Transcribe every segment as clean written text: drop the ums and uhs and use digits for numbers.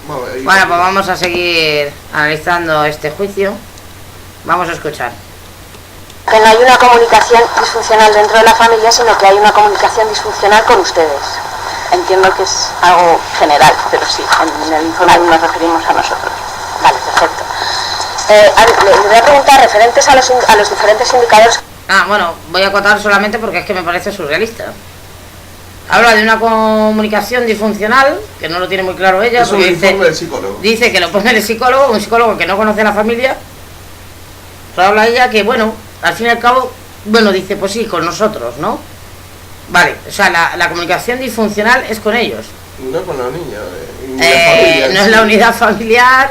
Bueno, pues vamos a seguir analizando este juicio. Vamos a escuchar. Que no hay una comunicación disfuncional dentro de la familia, sino que hay una comunicación disfuncional con ustedes. Entiendo que es algo general, pero sí, en el informe nos referimos a nosotros. Vale, perfecto. Le voy a preguntar, referentes a los diferentes indicadores... Bueno, voy a acotar solamente porque es que me parece surrealista. Habla de una comunicación disfuncional, que no lo tiene muy claro ella. Es un informe del psicólogo. Dice que lo pone el psicólogo, un psicólogo que no conoce a la familia. Pero habla ella que, bueno, al fin y al cabo, bueno, dice, pues sí, con nosotros, ¿no? Vale, o sea, la comunicación disfuncional es con ellos. No con la niña. No es la unidad familiar,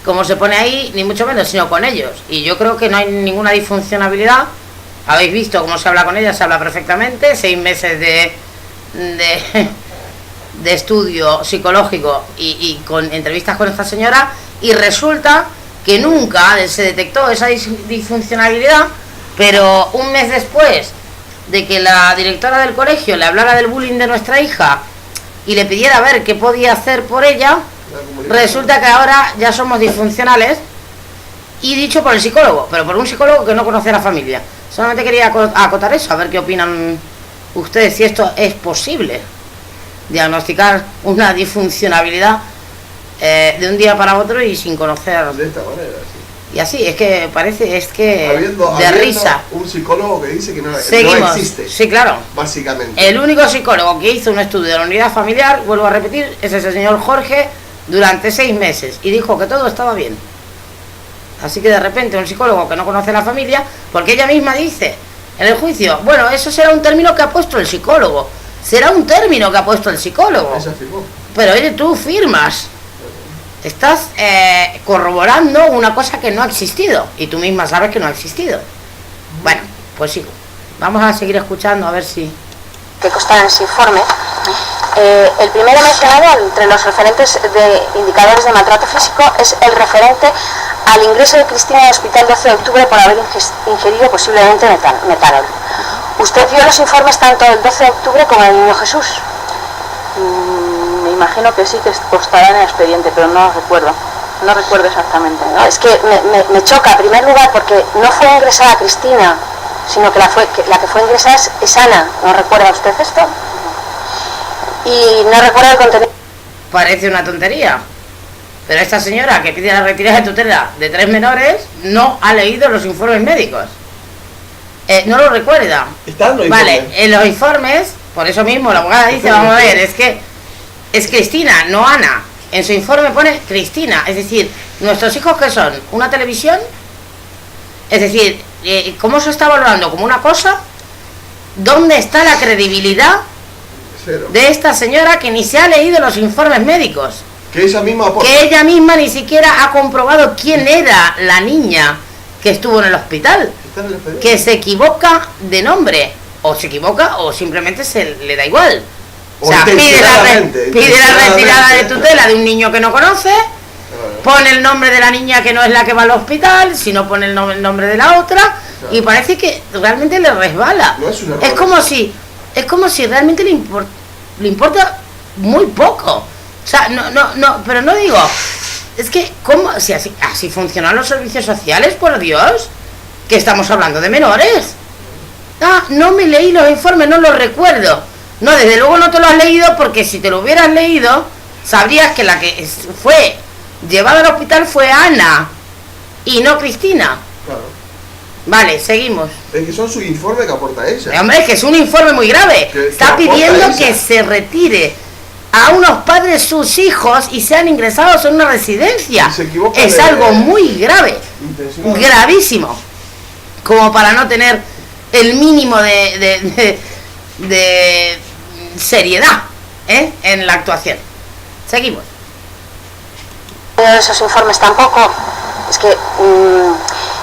como se pone ahí, ni mucho menos, sino con ellos. Y yo creo que no hay ninguna disfuncionabilidad. Habéis visto cómo se habla con ella, se habla perfectamente. 6 meses de estudio psicológico y con entrevistas con esta señora, y resulta que nunca se detectó esa disfuncionalidad, pero un mes después de que la directora del colegio le hablara del bullying de nuestra hija y le pidiera ver qué podía hacer por ella, resulta que ahora ya somos disfuncionales, y dicho por el psicólogo, pero por un psicólogo que no conoce a la familia. Solamente quería acotar eso, a ver qué opinan ustedes, si esto es posible, diagnosticar una disfuncionabilidad de un día para otro y sin conocer. De esta manera, sí. Y así, es que parece, es que habiendo risa. Un psicólogo que dice que no existe. Sí, claro. Básicamente. El único psicólogo que hizo un estudio de la unidad familiar, vuelvo a repetir, es ese señor Jorge, durante 6 meses, y dijo que todo estaba bien. Así que de repente un psicólogo que no conoce a la familia, porque ella misma dice en el juicio, bueno, eso será un término que ha puesto el psicólogo. Será un término que ha puesto el psicólogo. Eso afirmó. Pero oye, tú firmas. Estás corroborando una cosa que no ha existido. Y tú misma sabes que no ha existido. Bueno, pues sigo. Vamos a seguir escuchando a ver si... que constan en ese informe. El primero mencionado entre los referentes de indicadores de maltrato físico es el referente al ingreso de Cristina al hospital 12 de octubre por haber ingerido posiblemente metanol. ¿Usted vio los informes tanto del 12 de octubre como del Niño Jesús? Me imagino que sí, que constará en el expediente, pero no recuerdo. No recuerdo exactamente. No, es que me choca, en primer lugar, porque no fue ingresada Cristina, sino que la que fue ingresada es Ana. ¿No recuerda usted esto? Y no recuerda el contenido. Parece una tontería, pero esta señora que pide la retirada de tutela de 3 menores no ha leído los informes médicos. No lo recuerda. Están los vale, informes. en los informes, por eso mismo la abogada dice, vamos a ver, es que es Cristina, no Ana. En su informe pone Cristina, es decir, nuestros hijos, ¿qué son? ¿Una televisión? Es decir, ¿cómo se está valorando como una cosa? ¿Dónde está la credibilidad de esta señora que ni se ha leído los informes médicos? Que ella misma aporta. Que ella misma ni siquiera ha comprobado quién era la niña que estuvo en el hospital. Que se equivoca de nombre, o se equivoca o simplemente se le da igual. O sea, pide la retirada de tutela de un niño que no conoce, pone el nombre de la niña que no es la que va al hospital, sino pone el nombre de la otra, y parece que realmente le resbala. No es un error. Es como si realmente le importa muy poco. O sea, pero no digo, es que ¿cómo? Si así funcionan los servicios sociales, por Dios, que estamos hablando de menores. No me leí los informes, no los recuerdo. No, desde luego no te lo has leído, porque si te lo hubieras leído, sabrías que la que fue llevada al hospital fue Ana y no Cristina. Claro. Vale, seguimos. Es que son su informe que aporta ella. Hombre, es que es un informe muy grave. Está pidiendo que se retire a unos padres sus hijos y sean ingresados en una residencia. Es algo muy grave, gravísimo, como para no tener el mínimo de seriedad en la actuación. Seguimos. Esos informes tampoco. Es que...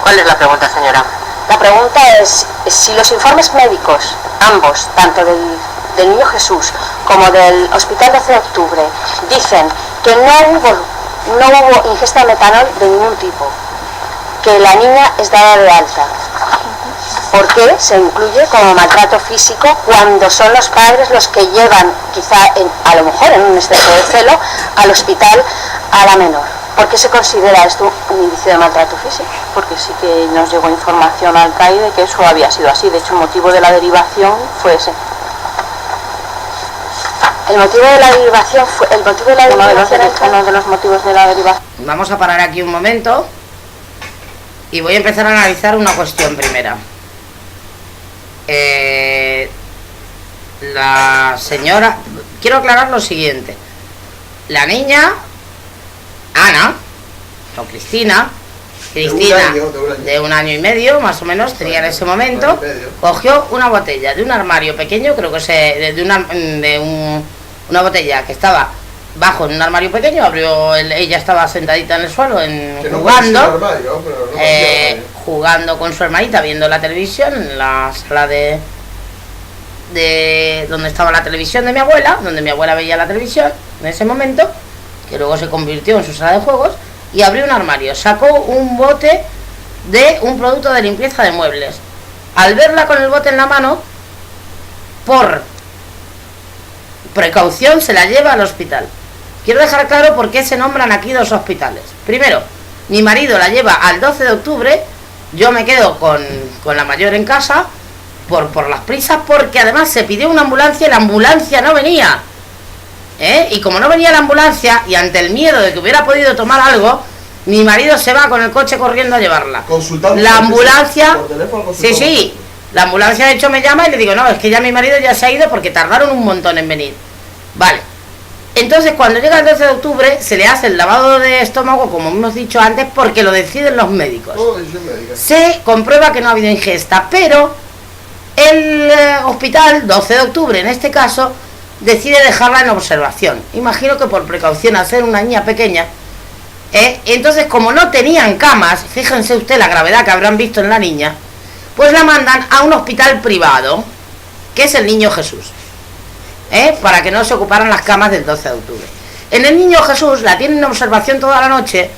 ¿Cuál es la pregunta, señora? La pregunta es si los informes médicos, ambos, tanto del Niño Jesús como del Hospital 12 de Octubre, dicen que no hubo ingesta de metanol de ningún tipo, que la niña es dada de alta. ¿Por qué se incluye como maltrato físico cuando son los padres los que llevan, quizá a lo mejor en un exceso de celo, al hospital a la menor? ¿Por qué se considera esto un indicio de maltrato físico? Porque sí que nos llegó información al CAI de que eso había sido así. De hecho, el motivo de la derivación fue ese. El motivo de la derivación fue uno de los motivos de la derivación. Vamos a parar aquí un momento y voy a empezar a analizar una cuestión primera. La señora, quiero aclarar lo siguiente. La niña Ana o Cristina de un año y medio más o menos tenía en ese momento, cogió una botella de un armario pequeño, creo que una botella que estaba bajo en un armario pequeño, ella estaba sentadita en el suelo jugando con su hermanita, viendo la televisión en la sala de donde estaba la televisión de mi abuela, donde mi abuela veía la televisión en ese momento, que luego se convirtió en su sala de juegos, y abrió un armario, sacó un bote de un producto de limpieza de muebles. Al verla con el bote en la mano, por precaución se la lleva al hospital. Quiero dejar claro por qué se nombran aquí dos hospitales. Primero, mi marido la lleva al 12 de octubre, yo me quedo con la mayor en casa por las prisas, porque además se pidió una ambulancia y la ambulancia no venía. Y como no venía la ambulancia, y ante el miedo de que hubiera podido tomar algo, mi marido se va con el coche corriendo a llevarla. Consultando la ambulancia, por teléfono, sí, la ambulancia de hecho me llama y le digo, no, es que ya mi marido ya se ha ido porque tardaron un montón en venir. Vale. Entonces cuando llega el 12 de octubre se le hace el lavado de estómago, como hemos dicho antes, porque lo deciden los médicos. Se comprueba que no ha habido ingesta, pero el hospital, 12 de octubre en este caso, decide dejarla en observación. Imagino que por precaución, al ser una niña pequeña. Entonces, como no tenían camas, fíjense usted la gravedad que habrán visto en la niña, pues la mandan a un hospital privado, que es el Niño Jesús, para que no se ocuparan las camas del 12 de octubre. En el Niño Jesús la tienen en observación toda la noche,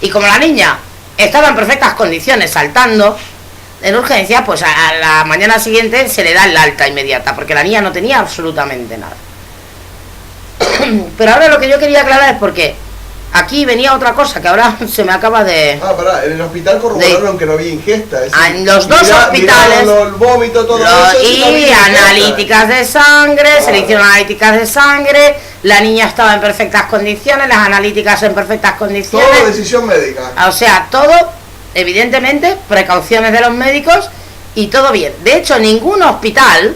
y como la niña estaba en perfectas condiciones saltando en urgencia, pues a la mañana siguiente se le da el alta inmediata, porque la niña no tenía absolutamente nada. Pero ahora lo que yo quería aclarar es porque aquí venía otra cosa que ahora se me acaba de... pará, en el hospital corroboraron que no había ingesta. En los dos hospitales. El vómito, todo eso, y analíticas de sangre, se le hicieron analíticas de sangre, la niña estaba en perfectas condiciones, las analíticas en perfectas condiciones. Todo decisión médica. O sea, todo, evidentemente, precauciones de los médicos y todo bien. De hecho, ningún hospital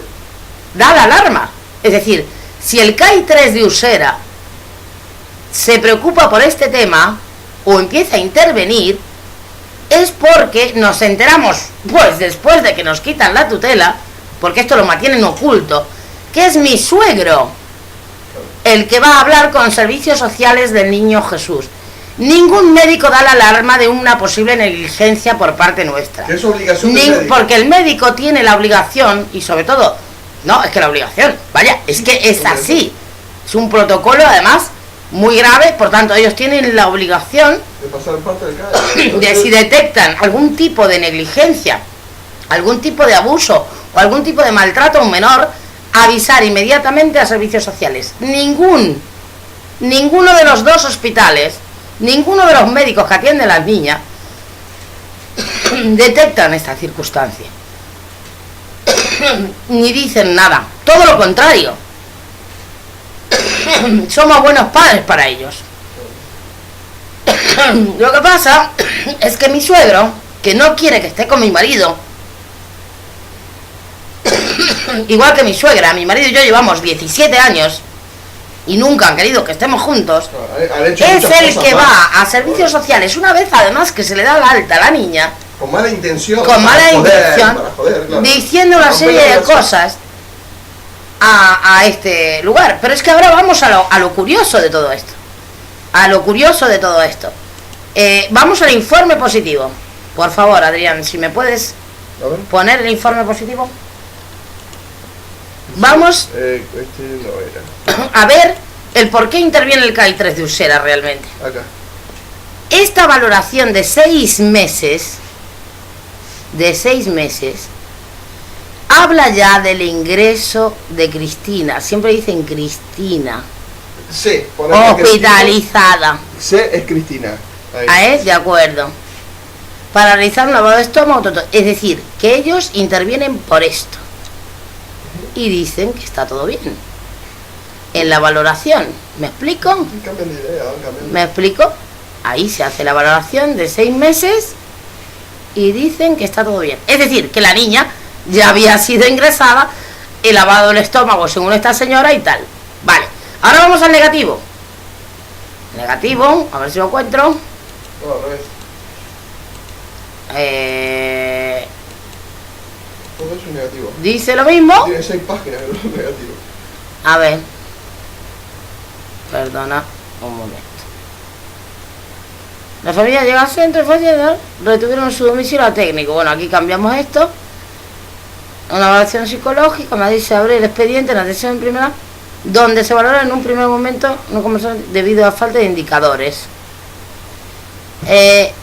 da la alarma. Es decir, si el CAI 3 de Usera se preocupa por este tema o empieza a intervenir, es porque nos enteramos, pues después de que nos quitan la tutela, porque esto lo mantienen oculto, que es mi suegro el que va a hablar con servicios sociales del Niño Jesús. Ningún médico da la alarma de una posible negligencia por parte nuestra. ¿Qué es obligación del médico? Porque el médico tiene la obligación, y sobre todo, no, es que la obligación, vaya, es que es así. Es un protocolo, además, muy grave, por tanto, ellos tienen la obligación de pasar parte del CAI. De si detectan algún tipo de negligencia, algún tipo de abuso o algún tipo de maltrato a un menor, avisar inmediatamente a servicios sociales. Ninguno de los dos hospitales, ninguno de los médicos que atienden a las niñas detectan esta circunstancia. Ni dicen nada, todo lo contrario. Somos buenos padres para ellos. Lo que pasa es que mi suegro, que no quiere que esté con mi marido, igual que mi suegra, mi marido y yo llevamos 17 años y nunca han querido que estemos juntos, es el que va a servicios sociales una vez además que se le da la alta a la niña, con mala intención, claro, diciendo una serie de cosas a este lugar. Pero es que ahora vamos a lo curioso de todo esto. Vamos al informe positivo. Por favor, Adrián, si me puedes poner el informe positivo. Vamos a ver el por qué interviene el CAI 3 de Usera realmente. Acá. Esta valoración de 6 meses habla ya del ingreso de Cristina. Siempre dicen Cristina. C. Hospitalizada. C es Cristina. De acuerdo. Para realizar un lavado de estómago. Es decir, que ellos intervienen por esto. Y dicen que está todo bien. En la valoración. ¿Me explico? Cambian de idea, cambian. ¿Me explico? Ahí se hace la valoración de 6 meses y dicen que está todo bien. Es decir, que la niña ya había sido ingresada y lavado el estómago según esta señora y tal. Vale, ahora vamos al negativo. Negativo, a ver si lo encuentro. No, al revés. Todo eso es negativo. Dice lo mismo. Tiene 6 páginas, pero es negativo. A ver. Perdona un momento. La familia llega al centro y fue retuvieron su domicilio a técnico. Bueno, aquí cambiamos esto. Una evaluación psicológica, me dice abre el expediente en la atención primera, donde se valora en un primer momento no conversación debido a falta de indicadores.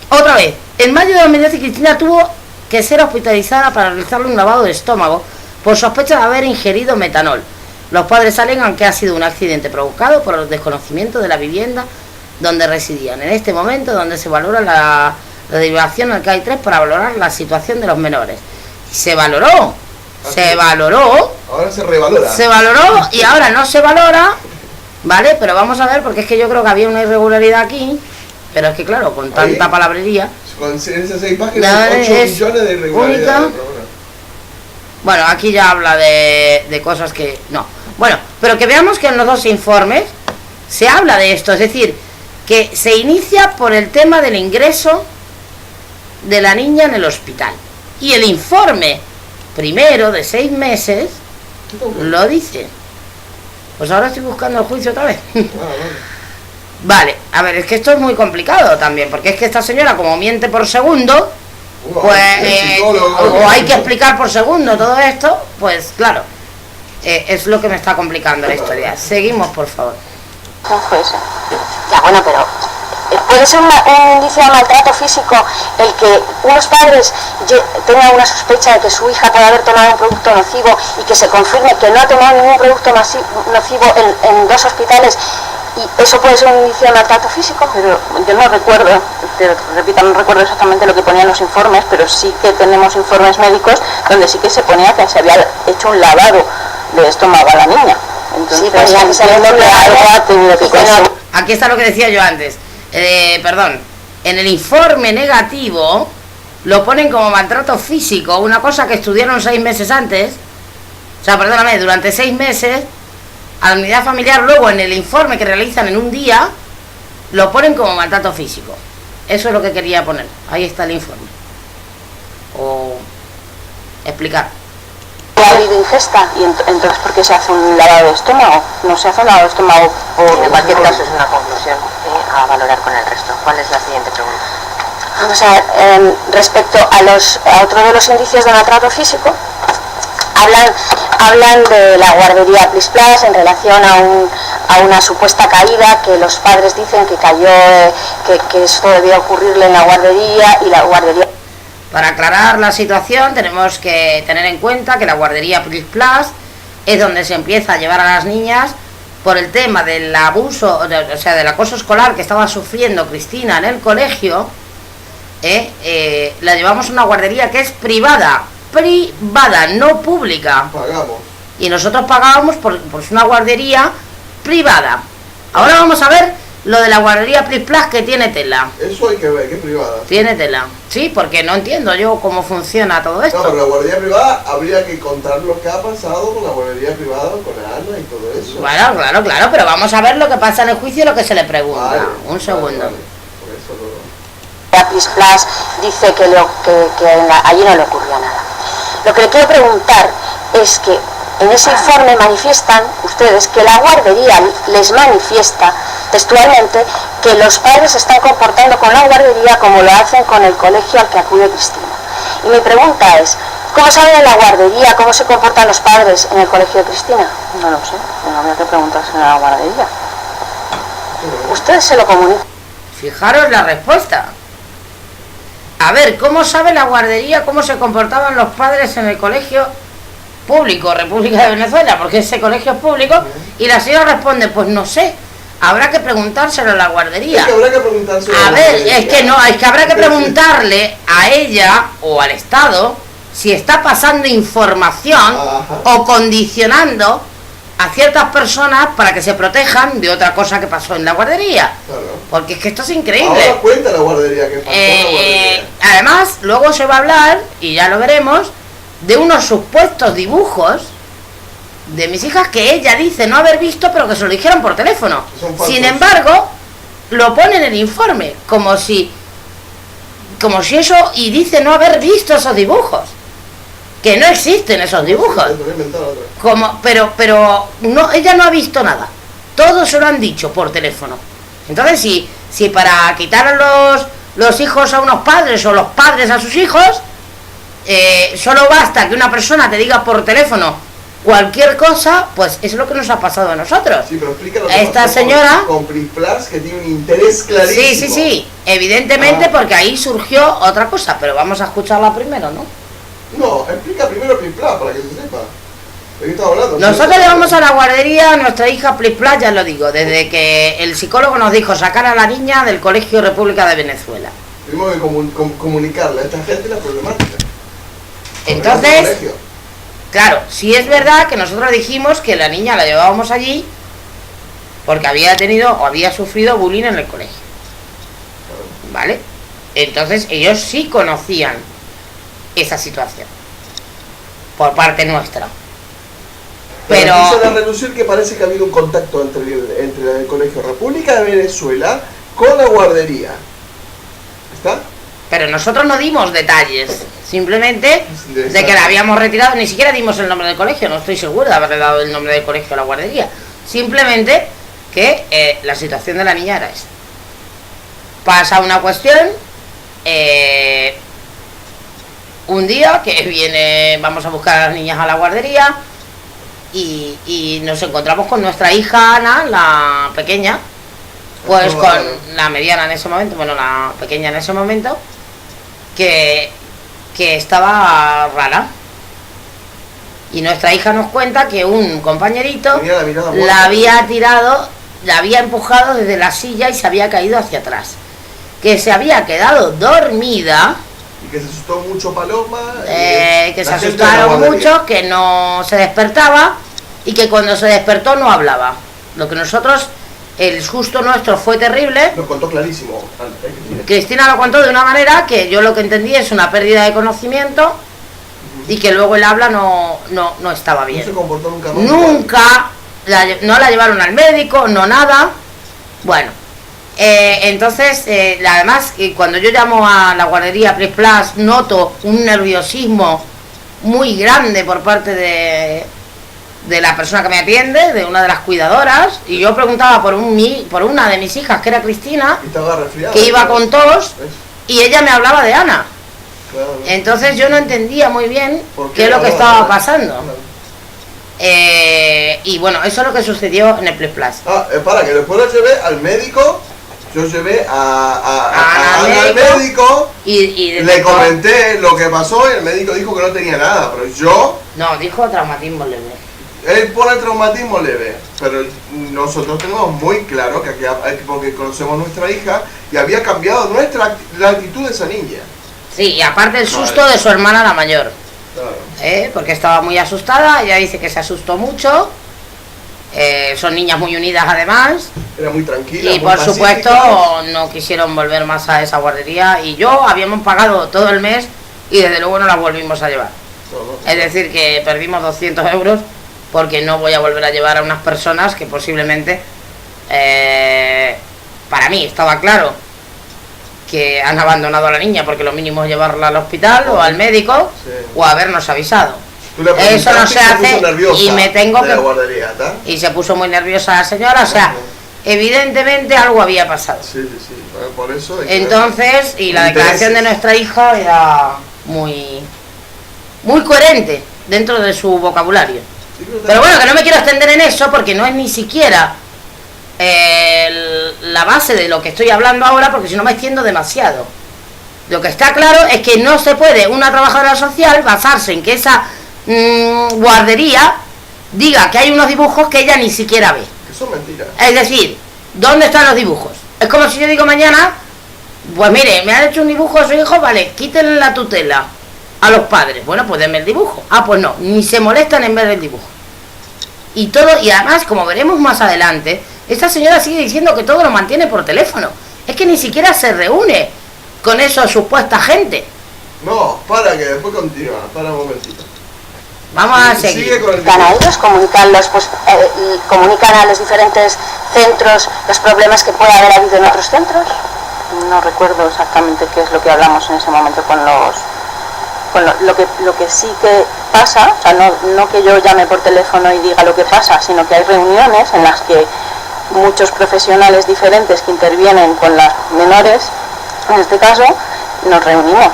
Otra vez, en mayo de 2010 Cristina tuvo que ser hospitalizada para realizarle un lavado de estómago por sospecha de haber ingerido metanol. Los padres alegan que ha sido un accidente provocado por el desconocimiento de la vivienda donde residían. En este momento donde se valora la derivación al CAI 3 para valorar la situación de los menores. Y se valoró. Se valoró. Ahora se revalora. Se valoró y ahora no se valora. ¿Vale? Pero vamos a ver, porque es que yo creo que había una irregularidad aquí. Pero es que claro, con tanta ahí, palabrería. Con esas 6 páginas, 8 millones de irregularidades. Bueno, aquí ya habla de cosas que... No. Bueno, pero que veamos que en los dos informes se habla de esto. Es decir, que se inicia por el tema del ingreso de la niña en el hospital. Y el informe primero de 6 meses lo dice. Pues ahora estoy buscando el juicio otra vez. Vale, a ver, es que esto es muy complicado también, porque es que esta señora como miente por segundo, pues o hay que explicar por segundo todo esto, pues claro, es lo que me está complicando la historia. Seguimos, por favor. ¿Cómo fue eso? Ya, bueno, pero ¿puede ser un indicio de maltrato físico el que unos padres tengan una sospecha de que su hija puede haber tomado un producto nocivo y que se confirme que no ha tomado ningún producto nocivo en 2 hospitales? Y eso puede ser un indicio de maltrato físico. Pero yo no recuerdo, te repito, no recuerdo exactamente lo que ponían los informes, pero sí que tenemos informes médicos donde sí que se ponía que se había hecho un lavado de estómago a la niña. Entonces, sí, ponía que se había hecho un lavado. Aquí está lo que decía yo antes. Perdón, en el informe negativo lo ponen como maltrato físico, una cosa que estudiaron 6 meses antes. O sea, perdóname, durante 6 meses a la unidad familiar, luego en el informe que realizan en un día lo ponen como maltrato físico. Eso es lo que quería poner. Ahí está el informe. O explicar. ¿Ha habido ingesta? ¿Y entonces por qué se hace un lavado de estómago? No se hace un lavado de estómago por... En cualquier caso es una conclusión a valorar con el resto. ¿Cuál es la siguiente pregunta? Vamos a ver, respecto a otro de los indicios de maltrato físico, hablan de la guardería Plis Plas en relación a una supuesta caída que los padres dicen que cayó, que esto debía ocurrirle en la guardería y la guardería... Para aclarar la situación tenemos que tener en cuenta que la guardería Plis Plas es donde se empieza a llevar a las niñas por el tema del abuso, o sea, del acoso escolar que estaba sufriendo Cristina en el colegio. La llevamos a una guardería que es privada, no pública. Pagamos. Y nosotros pagábamos por una guardería privada. Ahora vamos a ver lo de la guardería Plis Plas, que tiene tela. Eso hay que ver, que es privada. Tiene tela. Sí, porque no entiendo yo cómo funciona todo esto. No, pero la guardería privada habría que contar lo que ha pasado con la guardería privada, con Ana y todo eso. Claro, pero vamos a ver lo que pasa en el juicio y lo que se le pregunta. Vale, un segundo. Vale. Por eso La Plis Plas dice que allí no le ocurría nada. Lo que le quiero preguntar es que en ese informe manifiestan ustedes que la guardería les manifiesta textualmente que los padres se están comportando con la guardería como lo hacen con el colegio al que acude Cristina. Y mi pregunta es, ¿cómo saben en la guardería cómo se comportan los padres en el colegio de Cristina? No lo sé, no habría que preguntarse en la guardería. Ustedes se lo comunican. Fijaros la respuesta. A ver, ¿cómo sabe la guardería cómo se comportaban los padres en el colegio público, República de Venezuela, porque ese colegio es público, y la señora responde, pues no sé, habrá que preguntárselo a la guardería. Es que habrá que preguntárselo A la ver, guardería. es que no, es que habrá que preguntarle a ella o al Estado si está pasando información Ajá. o condicionando a ciertas personas para que se protejan de otra cosa que pasó en la guardería. Claro. Porque es que esto es increíble. Ahora cuenta la guardería que pasó en la guardería. Además, luego se va a hablar, y ya lo veremos, de unos supuestos dibujos de mis hijas que ella dice no haber visto, pero que se lo dijeron por teléfono. Son falsos. Sin embargo, lo pone en el informe, como si eso, y dice no haber visto esos dibujos. Que no existen esos dibujos. Sí, te voy a inventar otra. Pero no, ella no ha visto nada. Todos se lo han dicho por teléfono. Entonces, si para quitar a los hijos a unos padres o los padres a sus hijos, solo basta que una persona te diga por teléfono cualquier cosa, pues eso es lo que nos ha pasado a nosotros. Sí, pero explica lo que Esta pasó señora... con Prisplas, que tiene un interés clarísimo. Sí, evidentemente, porque ahí surgió otra cosa, pero vamos a escucharla primero, ¿no? No, explica primero Prisplas para que se sepa. ¿De qué estás hablando? Nosotros llevamos a la guardería a nuestra hija Plisplas, ya lo digo, desde que el psicólogo nos dijo sacar a la niña del Colegio República de Venezuela. Tuvimos que comunicarle a esta gente la problemática. Entonces, claro, sí es verdad que nosotros dijimos que la niña la llevábamos allí porque había tenido o había sufrido bullying en el colegio. ¿Vale? Entonces ellos sí conocían esa situación por parte nuestra. Pero Empiezan a relucir que parece que ha habido un contacto entre el Colegio República de Venezuela con la guardería. ¿Está? Pero nosotros no dimos detalles, simplemente de que la habíamos retirado, ni siquiera dimos el nombre del colegio, no estoy segura de haberle dado el nombre del colegio a la guardería. Simplemente que la situación de la niña era esta. Pasa una cuestión, un día que vamos a buscar a las niñas a la guardería y nos encontramos con nuestra hija Ana, la pequeña, pues con la mediana en ese momento, bueno, la pequeña en ese momento, que estaba rara. Y nuestra hija nos cuenta que un compañerito la había tirado, la había empujado desde la silla y se había caído hacia atrás. Que se había quedado dormida. Y que se asustó mucho Paloma. Que se asustaron mucho, que no se despertaba y que cuando se despertó no hablaba. Lo que nosotros, el susto nuestro fue terrible. Lo contó clarísimo. Cristina lo contó de una manera que yo lo que entendí es una pérdida de conocimiento y que luego el habla no estaba bien. No se comportó nunca más. Nunca, no la llevaron al médico, no nada. Bueno, entonces, además, cuando yo llamo a la guardería Plisplas, noto un nerviosismo muy grande por parte de la persona que me atiende, de una de las cuidadoras, y yo preguntaba por una de mis hijas, que era Cristina, que iba con tos, y ella me hablaba de Ana. Claro. Entonces yo no entendía muy bien qué es lo que estaba pasando. Y bueno, eso es lo que sucedió en el Plisplas. Para que después lo llevé al médico. Yo llevé a Ana al médico y le comenté lo que pasó y el médico dijo que no tenía nada, pero yo... No, dijo traumatismo leve. Él pone traumatismo leve, pero nosotros tenemos muy claro que aquí, porque conocemos a nuestra hija y había cambiado la actitud de esa niña. Sí, y aparte el susto de su hermana la mayor. Claro. Porque estaba muy asustada, ella dice que se asustó mucho. Son niñas muy unidas además. Era muy tranquila. Y muy por supuesto no quisieron volver más a esa guardería. Y yo habíamos pagado todo el mes y desde luego no la volvimos a llevar. Es decir, que perdimos 200 euros porque no voy a volver a llevar a unas personas que posiblemente, para mí estaba claro que han abandonado a la niña, porque lo mínimo es llevarla al hospital o al médico, o habernos avisado. Eso no se hace y me tengo que... Y se puso muy nerviosa la señora, o sea, evidentemente algo había pasado. Sí, por eso... Entonces, y la declaración de nuestra hija era muy coherente dentro de su vocabulario. Pero bueno, que no me quiero extender en eso porque no es ni siquiera la base de lo que estoy hablando ahora, porque si no me extiendo demasiado. Lo que está claro es que no se puede una trabajadora social basarse en que esa guardería diga que hay unos dibujos que ella ni siquiera ve. Que son mentiras. Es decir, ¿dónde están los dibujos? Es como si yo digo mañana, pues mire, me han hecho un dibujo a su hijo, vale, quítenle la tutela a los padres. Bueno, pues denme el dibujo. Ah, pues no, ni se molestan en ver el dibujo. Y todo, y además, como veremos más adelante, esta señora sigue diciendo que todo lo mantiene por teléfono. Es que ni siquiera se reúne con esa supuesta gente. No, para que después continúa, para un momentito. Vamos a seguir. Sigue con el A ellos, comunican a los diferentes centros los problemas que puede haber habido en otros centros. No recuerdo exactamente qué es lo que hablamos en ese momento con lo que sí que pasa, o sea, no que yo llame por teléfono y diga lo que pasa, sino que hay reuniones en las que muchos profesionales diferentes que intervienen con las menores, en este caso, nos reunimos.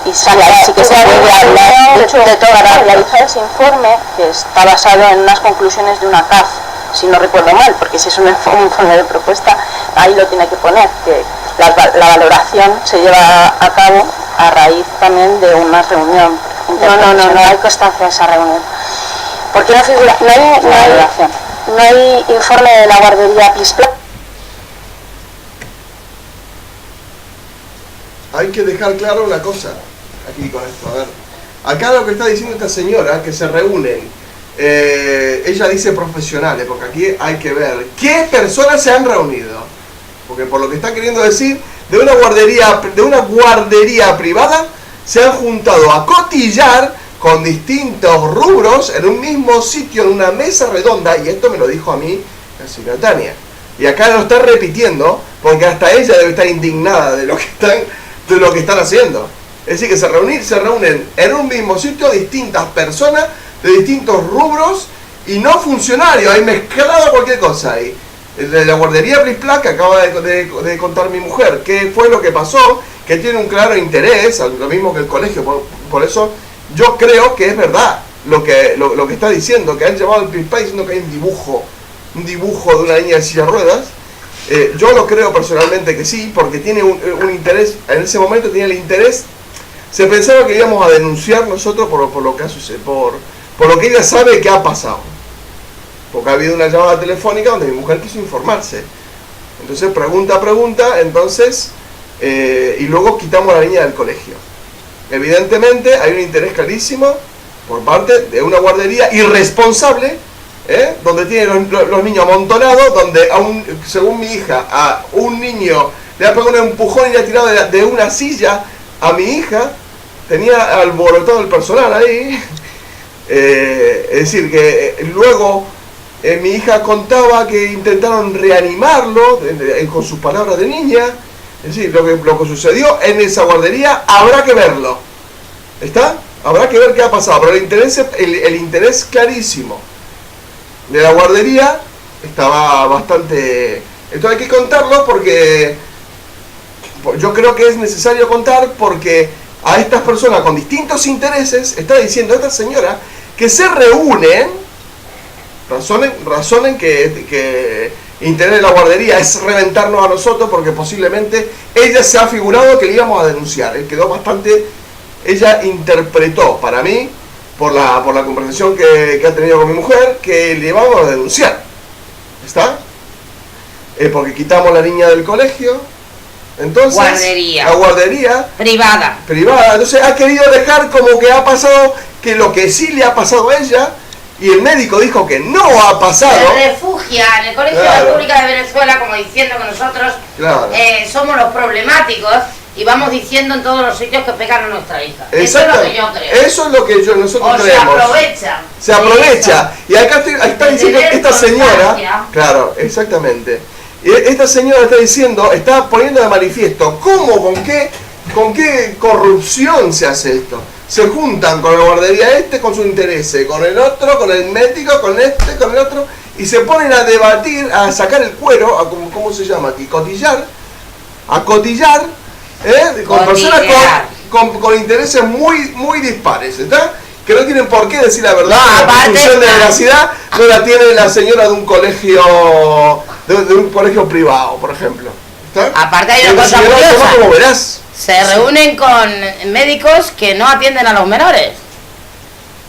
Y sí que se puede hablar de todo. Para realizar ese informe, que está basado en unas conclusiones de una CAF, si no recuerdo mal, porque si es un informe de propuesta, ahí lo tiene que poner, que la valoración se lleva a cabo a raíz también de una reunión. No hay constancia de esa reunión. Porque no figura, no hay informe de la guardería Plispla. Hay que dejar claro una cosa aquí con esto, a ver. Acá lo que está diciendo esta señora, que se reúnen, ella dice profesionales, porque aquí hay que ver qué personas se han reunido. Porque por lo que está queriendo decir, de una guardería privada, se han juntado a cotillar con distintos rubros en un mismo sitio, en una mesa redonda, y esto me lo dijo a mí la señora Tania. Y acá lo está repitiendo, porque hasta ella debe estar indignada de lo que están haciendo. Es decir, que se reúnen en un mismo sitio distintas personas de distintos rubros y no funcionarios. Hay mezclado cualquier cosa ahí. De la guardería Plispla, que acaba de contar mi mujer, qué fue lo que pasó, que tiene un claro interés, lo mismo que el colegio. Por eso yo creo que es verdad lo que está diciendo, que han llevado al Plispla diciendo que hay un dibujo de una niña de silla de ruedas. Yo lo creo personalmente que sí, porque tiene un interés. En ese momento tenía el interés. Se pensaba que íbamos a denunciar nosotros por lo que ha sucedido, por lo que ella sabe que ha pasado, porque ha habido una llamada telefónica donde mi mujer quiso informarse. Entonces pregunta, entonces y luego quitamos a la niña del colegio. Evidentemente hay un interés clarísimo por parte de una guardería irresponsable, donde tienen los niños amontonados, donde según mi hija, a un niño le ha pegado un empujón y le ha tirado de una silla a mi hija. Tenía alborotado el personal ahí. Es decir, que luego mi hija contaba que intentaron reanimarlo con sus palabras de niña. Es decir, lo que sucedió en esa guardería habrá que verlo. ¿Está? Habrá que ver qué ha pasado. Pero el interés clarísimo de la guardería estaba bastante... Esto hay que contarlo porque yo creo que es necesario contar, porque a estas personas con distintos intereses está diciendo esta señora que se reúnen, razonen que interés de la guardería es reventarnos a nosotros, porque posiblemente ella se ha figurado que le íbamos a denunciar. Quedó bastante, ella interpretó para mí, por la conversación que ha tenido con mi mujer, que le íbamos a denunciar. ¿Está? Porque quitamos la niña del colegio. Entonces, la guardería privada. Entonces ha querido dejar como que ha pasado, que lo que sí le ha pasado a ella, y el médico dijo que no ha pasado. Se refugia en el Colegio de la República de Venezuela, como diciendo que nosotros somos los problemáticos, y vamos diciendo en todos los sitios que pegan a nuestra hija. Eso es lo que yo creo. Eso es lo que nosotros creemos. Se aprovecha. Y acá está diciendo esta señora. Claro, exactamente. Esta señora está diciendo, está poniendo de manifiesto cómo, con qué corrupción se hace esto. Se juntan con la guardería con su interés, con el otro, con el médico, con con el otro, y se ponen a debatir, a sacar el cuero, a ¿cómo se llama aquí? A cotillar, con personas con intereses muy dispares, ¿está? Que no tienen por qué decir la verdad. La presunción de veracidad no la tiene la señora de un colegio privado, por ejemplo. ¿Está? Aparte hay una cosa curiosa. Como verás. Se reúnen con médicos que no atienden a los menores.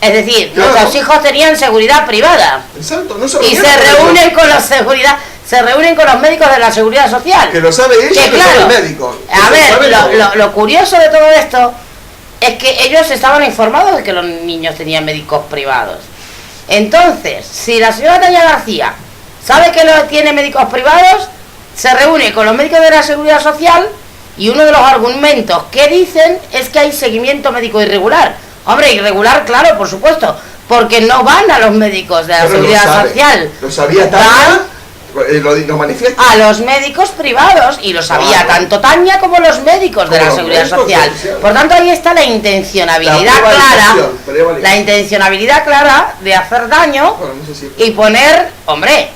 Es decir, Claro. nuestros hijos tenían seguridad privada. Exacto, no se Y reunieron se con ellos. reúnen con la seguridad, se reúnen con los médicos de la seguridad social. Que lo sabe ella, Que que lo sabe claro, el médico. a Eso ver, sabe todo. lo curioso de todo esto es que ellos estaban informados de que los niños tenían médicos privados. Entonces, si la señora Tania García sabe que tiene médicos privados, se reúne con los médicos de la seguridad social y uno de los argumentos que dicen es que hay seguimiento médico irregular. Hombre, irregular, claro, por supuesto, porque no van a los médicos de la Pero lo seguridad sabe. social. Lo sabía Tania, lo manifiesta. A los médicos privados, y lo sabía Claro. tanto Tania como los médicos de Como la los seguridad médicos social. sociales. Por tanto, ahí está la intencionabilidad La clara, prevaricación. la intencionabilidad clara de hacer daño Bueno, no sé si... y poner, hombre,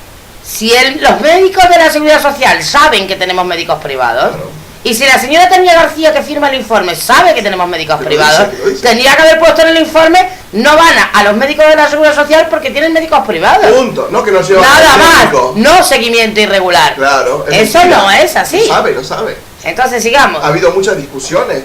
si los médicos de la seguridad social saben que tenemos médicos privados, Claro. y si la señora Tania García que firma el informe sabe que tenemos médicos Que lo privados, dice, que lo dice. tendría que haber puesto en el informe, no van a los médicos de la seguridad social porque tienen médicos privados. Punto, no que no lleva Nada al más, médico. no seguimiento irregular. Claro. Eso mentira. no es así. Lo sabe. Entonces sigamos. Ha habido muchas discusiones,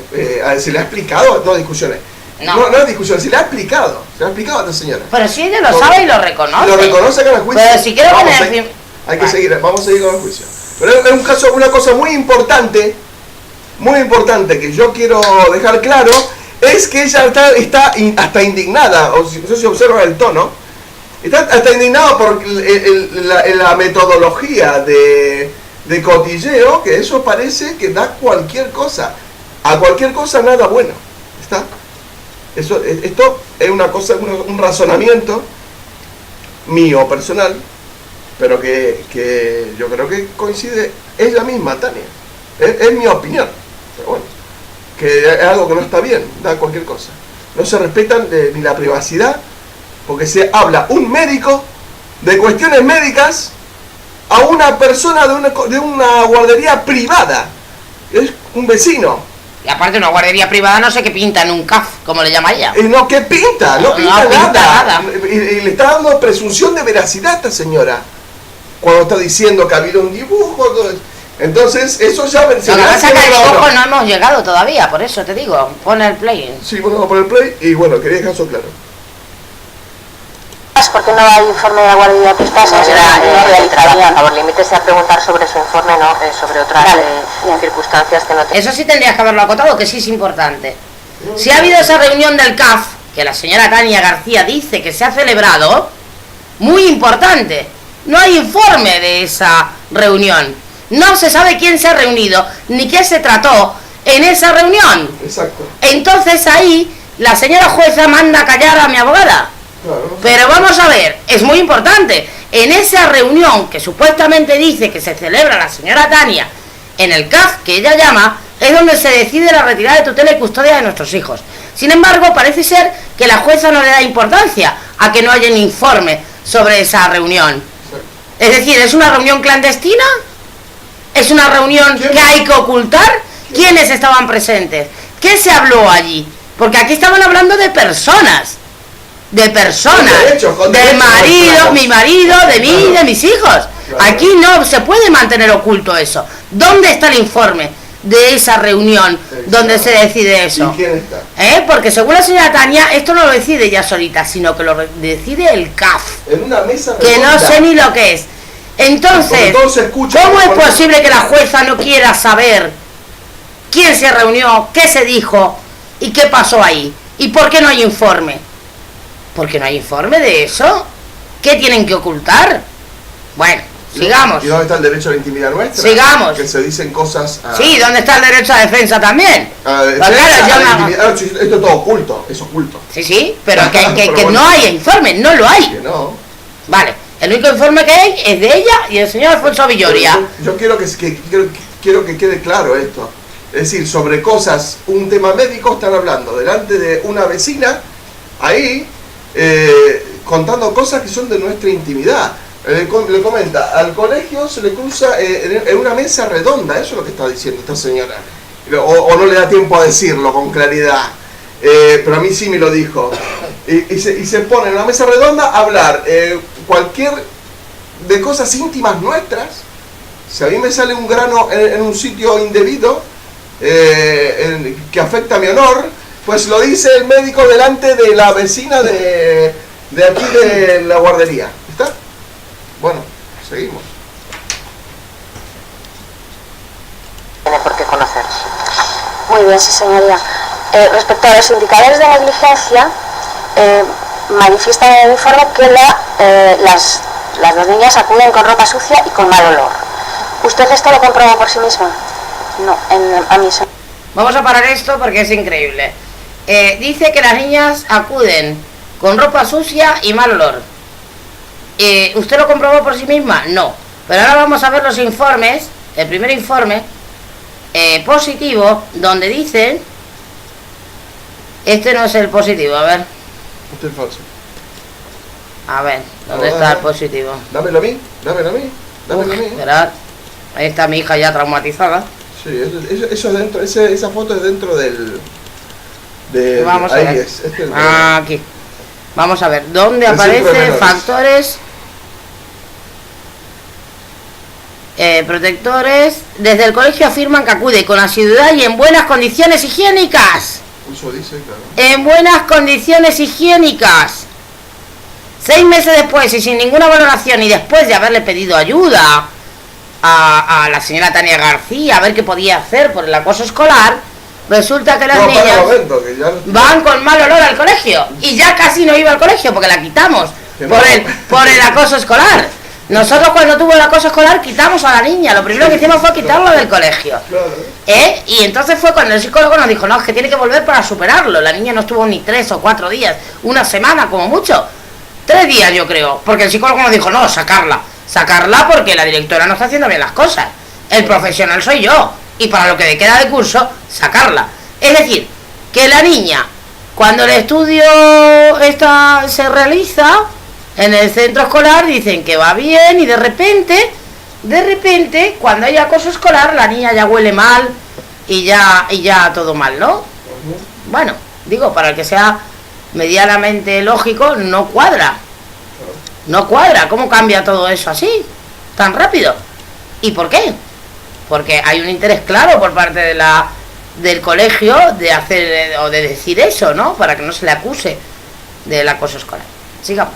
se le ha explicado, no discusiones. No. No es discusión, se le ha explicado a esta señora. Pero si ella lo Porque- sabe y lo reconoce. Lo reconoce acá en el juicio. Pero si quiero Vamos, poner... hay que Vale. seguir, vamos a seguir con el juicio. Pero es un caso, una cosa muy importante que yo quiero dejar claro, es que ella está hasta indignada, no sé si observan el tono, está hasta indignada por la metodología de cotilleo, que eso parece que da cualquier cosa, a cualquier cosa nada bueno, ¿está? Esto es una cosa, un razonamiento mío personal, pero que yo creo que coincide ella misma, Tania. Es mi opinión, pero bueno, que es algo que no está bien, da cualquier cosa. No se respetan ni la privacidad, porque se habla un médico de cuestiones médicas a una persona de una guardería privada, es un vecino. Y aparte una guardería privada no sé qué pinta en un CAF, como le llama ella. No, ¿qué pinta? No No pinta, pinta nada. nada. Y le está dando presunción de veracidad a esta señora. Cuando está diciendo que ha habido un dibujo. Todo eso. Entonces, eso ya... Lo que pasa es que al dibujo no hemos llegado todavía, por eso te digo, pon el play. Sí, bueno, vamos a poner play. Y bueno, quería dejar eso claro. ¿Por qué no hay informe de la guardería que está? Señora, por Señora, favor, limítese a preguntar sobre su informe, no sobre otras Vale, bien. circunstancias que no te... Eso sí tendrías que haberlo acotado, que sí es importante. Si ha habido esa reunión del CAF, que la señora Tania García dice que se ha celebrado, muy importante, no hay informe de esa reunión. No se sabe quién se ha reunido, ni qué se trató en esa reunión. Exacto. Entonces ahí la señora jueza manda a callar a mi abogada. Claro. Pero vamos a ver, es muy importante. En esa reunión que supuestamente dice que se celebra la señora Tania en el CAF, que ella llama, es donde se decide la retirada de tutela y custodia de nuestros hijos. Sin embargo, parece ser que la jueza no le da importancia a que no haya un informe sobre esa reunión. Es decir, ¿es una reunión clandestina? ¿Es una reunión ¿Quién? que hay que ocultar? ¿Quiénes estaban presentes? ¿Qué se habló allí? Porque aquí estaban hablando de personas. De personas. Con derechos, con Del derechos, marido, claro. mi marido, de mí y Claro. de mis hijos. Claro. Aquí no se puede mantener oculto eso. ¿Dónde está el informe de esa reunión Exacto. donde se decide ¿Y eso? quién está? Porque según la señora Tania, esto no lo decide ella solita, sino que lo decide el CAF. En una mesa Que no redonda. sé ni lo que es. Entonces, Porque todo se escucha, ¿cómo es porque- posible que la jueza no quiera saber quién se reunió, qué se dijo y qué pasó ahí? ¿Y por qué no hay informe? ¿Por qué no hay informe de eso? ¿Qué tienen que ocultar? Bueno, sigamos. ¿Y dónde está el derecho a la intimidad nuestra? Sigamos. Que se dicen cosas... Sí, ¿dónde está el derecho a defensa también? a Pues defensa, claro, yo a la me- intimidad. Sí, esto es todo oculto, es oculto. Sí, pero que Pero que bueno. no hay informe, no lo hay. Que no. Vale, el único informe que hay es de ella y el señor Alfonso Villoria. Yo quiero quiero que quede claro esto. Es decir, sobre cosas, un tema médico, están hablando delante de una vecina, ahí, contando cosas que son de nuestra intimidad. Le comenta, al colegio se le cruza en una mesa redonda, eso es lo que está diciendo esta señora. O no le da tiempo a decirlo con claridad. Pero a mí sí me lo dijo. Y se pone en una mesa redonda a hablar cualquier de cosas íntimas nuestras. Si a mí me sale un grano en un sitio indebido que afecta a mi honor, Pues lo dice el médico delante de la vecina de aquí de la guardería. ¿Está? Bueno, seguimos. Tiene por qué conocer. Muy bien, sí, señoría. Respecto a los indicadores de negligencia, manifiestan en el informe que las dos niñas acuden con ropa sucia y con mal olor. ¿Usted esto lo comprobó por sí misma? No, a mí eso. Vamos a parar esto porque es increíble. Dice que las niñas acuden con ropa sucia y mal olor. ¿Usted lo comprobó por sí misma? No. Pero ahora vamos a ver los informes. El primer informe positivo, donde dicen... Este no es el positivo, a ver. Este es falso. A ver, ¿dónde está el positivo? Dámelo a mí, dámelo a mí, dámelo a mí. Esperad. Ahí está mi hija ya traumatizada. Sí, eso es dentro, esa foto es dentro del... Vamos a ahí ver. es, este es el Aquí. Vamos a ver, ¿dónde Es aparece menores. factores protectores? Desde el colegio afirman que acude con asiduidad y en buenas condiciones higiénicas. Eso dice, claro. En buenas condiciones higiénicas. 6 meses después y sin ninguna valoración, y después de haberle pedido ayuda a la señora Tania García a ver qué podía hacer por el acoso escolar, resulta que las No, para niñas un momento, que ya... van con mal olor al colegio, y ya casi no iba al colegio porque la quitamos Que por no. por el acoso escolar. Nosotros cuando tuvo el acoso escolar quitamos a la niña, lo primero que hicimos fue quitarlo del colegio. Claro. Y entonces fue cuando el psicólogo nos dijo, no, es que tiene que volver para superarlo. La niña no estuvo ni 3 o 4 días, una semana como mucho. 3 días yo creo, porque el psicólogo nos dijo, no, sacarla porque la directora no está haciendo bien las cosas. El profesional soy yo, y para lo que le queda de curso, sacarla. Es decir, que la niña, cuando el estudio se realiza en el centro escolar, dicen que va bien, y de repente, cuando hay acoso escolar, la niña ya huele mal y ya todo mal, ¿no? Bueno, digo, para el que sea medianamente lógico, no cuadra. No cuadra. ¿Cómo cambia todo eso así? Tan rápido. ¿Y por qué? Porque hay un interés claro por parte del colegio de hacer o de decir eso, ¿no? Para que no se le acuse del acoso escolar. Sigamos.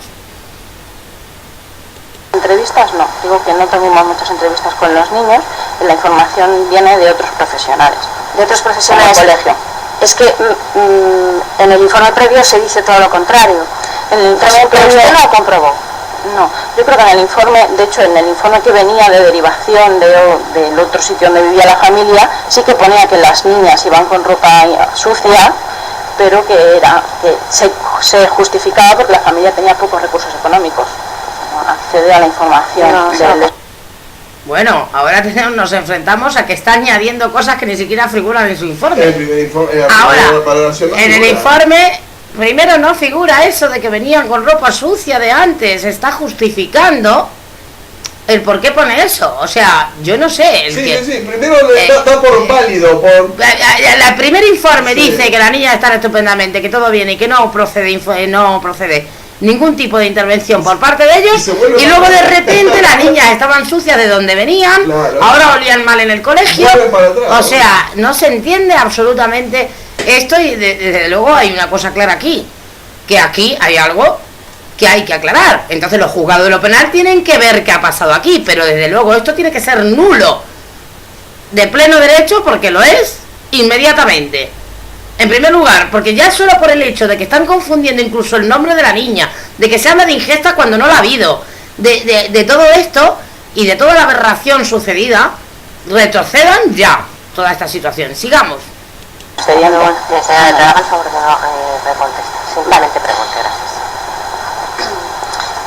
Entrevistas no, digo que no tuvimos muchas entrevistas con los niños, y la información viene de otros profesionales. De otros profesionales del colegio. Es que en el informe previo se dice todo lo contrario. En el informe previo usted no comprobó. No, yo creo que en el informe, de hecho en el informe que venía de derivación del otro sitio donde vivía la familia, sí que ponía que las niñas iban con ropa sucia, pero que se justificaba porque la familia tenía pocos recursos económicos. Acceder a la información Bueno, ahora nos enfrentamos a que está añadiendo cosas que ni siquiera figuran en su informe. El primer informe, Ahora, en el informe, primero no figura eso de que venían con ropa sucia de antes, está justificando el por qué pone eso. O sea, yo no sé. Sí, primero le da por válido, por... El primer informe Sí. dice que la niña está estupendamente, que todo viene y que no procede ningún tipo de intervención por parte de ellos, y luego de repente las niñas estaban sucias de donde venían, Claro. ahora olían mal en el colegio. Vuelven para atrás, O ¿no? sea, no se entiende absolutamente esto, y desde luego hay una cosa clara aquí, que aquí hay algo que hay que aclarar. Entonces los juzgados de lo penal tienen que ver qué ha pasado aquí, pero desde luego esto tiene que ser nulo de pleno derecho, porque lo es inmediatamente. En primer lugar, porque ya solo por el hecho de que están confundiendo incluso el nombre de la niña, de que se habla de ingesta cuando no la ha habido, de todo esto y de toda la aberración sucedida, retrocedan ya toda esta situación. Sigamos. Sería no, haga el favor de no contestar. Simplemente pregunte, gracias.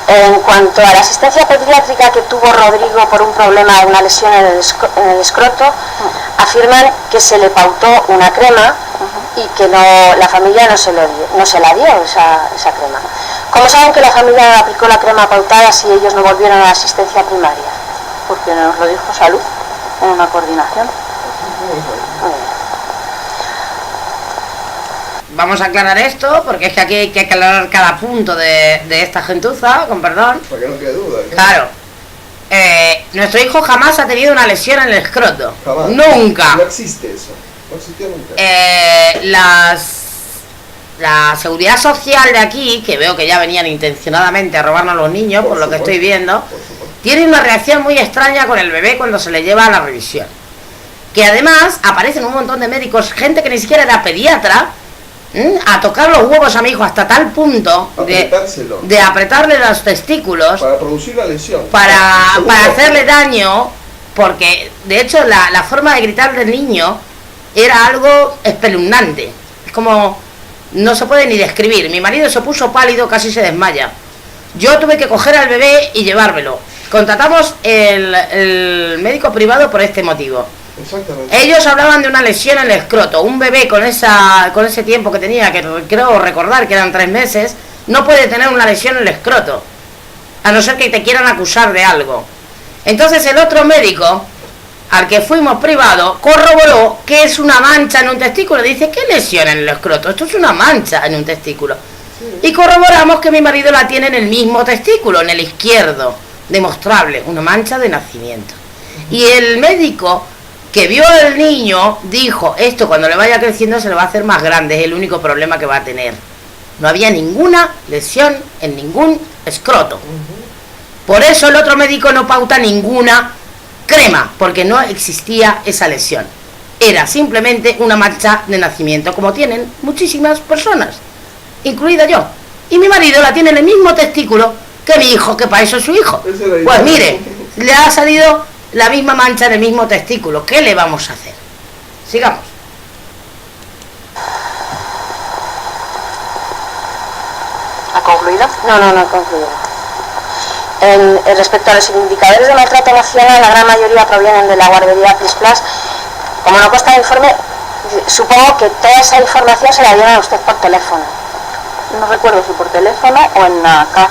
En cuanto a la asistencia pediátrica que tuvo Rodrigo por un problema de una lesión en el escroto, afirman que se le pautó una crema y que la familia no se la dio esa crema. ¿Cómo saben que la familia aplicó la crema pautada si ellos no volvieron a la asistencia primaria? Porque nos lo dijo Salud en una coordinación. Vamos a aclarar esto, porque es que aquí hay que aclarar cada punto de esta gentuza, con perdón. Para que no quede duda. Claro. Nuestro hijo jamás ha tenido una lesión en el escroto. Jamás. Nunca. No existe eso. No existió nunca. la seguridad social de aquí, que veo que ya venían intencionadamente a robarnos a los niños, por lo que estoy viendo, tiene una reacción muy extraña con el bebé cuando se le lleva a la revisión. Que además aparecen un montón de médicos, gente que ni siquiera era pediatra, a tocar los huevos a mi hijo hasta tal punto de apretarle los testículos para producir la lesión, para hacerle daño, porque de hecho la forma de gritar del niño era algo espeluznante. Es como, no se puede ni describir. Mi marido se puso pálido, casi se desmaya. Yo tuve que coger al bebé y llevármelo. Contratamos el médico privado por este motivo. Exactamente. Ellos hablaban de una lesión en el escroto. Un bebé con ese tiempo que tenía, que creo recordar que eran 3 meses, no puede tener una lesión en el escroto, a no ser que te quieran acusar de algo. Entonces el otro médico, al que fuimos privado, corroboró que es una mancha en un testículo. Dice, ¿qué lesión en el escroto? Esto es una mancha en un testículo. Sí. Y corroboramos que mi marido la tiene en el mismo testículo, en el izquierdo. Demostrable, una mancha de nacimiento. Y el médico que vio al niño dijo, esto cuando le vaya creciendo se le va a hacer más grande, es el único problema que va a tener. No había ninguna lesión en ningún escroto. Por eso el otro médico no pauta ninguna crema, porque no existía esa lesión. Era simplemente una mancha de nacimiento, como tienen muchísimas personas, incluida yo. Y mi marido la tiene en el mismo testículo que mi hijo, que para eso es su hijo. Pues mire, le ha salido la misma mancha en el mismo testículo. ¿Qué le vamos a hacer? Sigamos. ¿Ha concluido? No he concluido. Respecto a los indicadores de maltrato emocional, la gran mayoría provienen de la guardería Plis Plas. Como no consta el informe, supongo que toda esa información se la dieron a usted por teléfono. No recuerdo si por teléfono o en la CAF,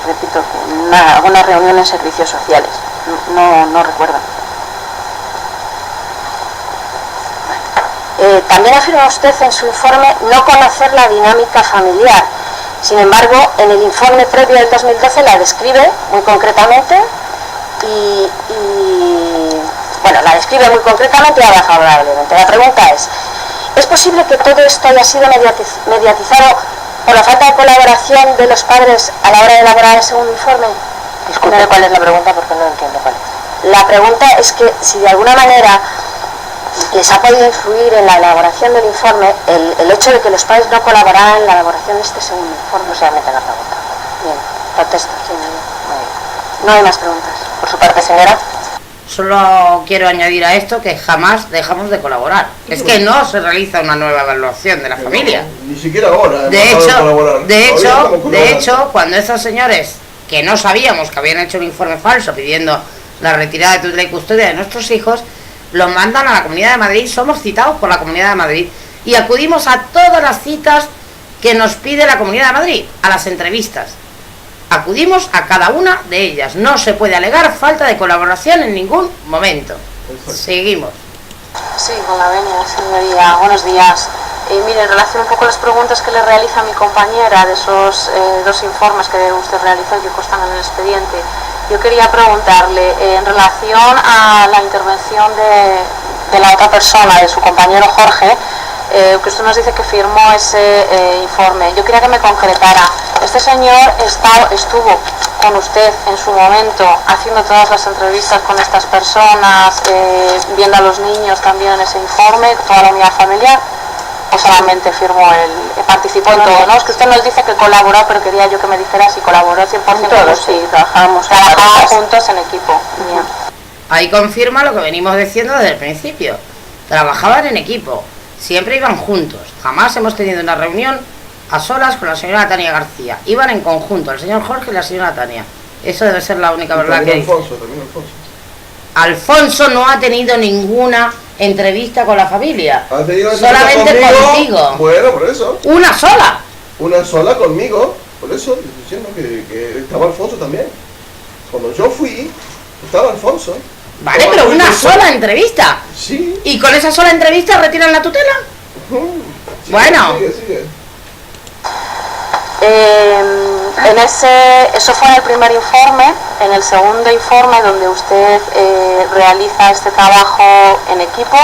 repito, en alguna reunión en servicios sociales. No recuerdo. También afirma usted en su informe no conocer la dinámica familiar. Sin embargo, en el informe previo del 2012 la describe muy concretamente y la describe muy concretamente y habla favorablemente. La pregunta ¿es posible que todo esto haya sido mediatizado por la falta de colaboración de los padres a la hora de elaborar ese informe? Disculpe, ¿cuál es la pregunta? Porque no entiendo cuál es. La pregunta es que si de alguna manera les ha podido influir en la elaboración del informe el hecho de que los padres no colaboraran en la elaboración de este segundo informe. No solamente la pregunta. Bien, protesto. Sí, no hay más preguntas. Por su parte, señora. Solo quiero añadir a esto que jamás dejamos de colaborar. Es que no se realiza una nueva evaluación de la familia. Ni siquiera ahora. De hecho, cuando esos señores, que no sabíamos que habían hecho un informe falso pidiendo la retirada de tutela y custodia de nuestros hijos, los mandan a la Comunidad de Madrid, somos citados por la Comunidad de Madrid y acudimos a todas las citas que nos pide la Comunidad de Madrid, a las entrevistas. Acudimos a cada una de ellas. No se puede alegar falta de colaboración en ningún momento. Seguimos. Sí, con la venia, señoría. Buenos días. Mire, en relación un poco a las preguntas que le realiza mi compañera de esos 2 informes que usted realizó y que constan en el expediente, yo quería preguntarle en relación a la intervención de la otra persona, de su compañero Jorge, que usted nos dice que firmó ese informe. Yo quería que me concretara. Este señor estuvo con usted en su momento haciendo todas las entrevistas con estas personas, viendo a los niños también en ese informe, toda la unidad familiar, o solamente participó en todo, ¿no? Es que usted nos dice que colaboró, pero quería yo que me dijera si colaboró 100% con todos. Sí, trabajábamos juntos en equipo. Bien. Ahí confirma lo que venimos diciendo desde el principio. Trabajaban en equipo, siempre iban juntos. Jamás hemos tenido una reunión a solas con la señora Tania García. Iban en conjunto, el señor Jorge y la señora Tania. Eso debe ser la única verdad que dice. Alfonso no ha tenido ninguna entrevista con la familia. Solamente contigo. Bueno, por eso. Una sola. Una sola conmigo. Por eso estoy diciendo que estaba Alfonso también. Cuando yo fui, estaba Alfonso. Vale, pero una sola entrevista. Sí. ¿Y con esa sola entrevista retiran la tutela? Sí, bueno. Sigue. Eso fue en el primer informe. En el segundo informe, donde usted realiza este trabajo en equipo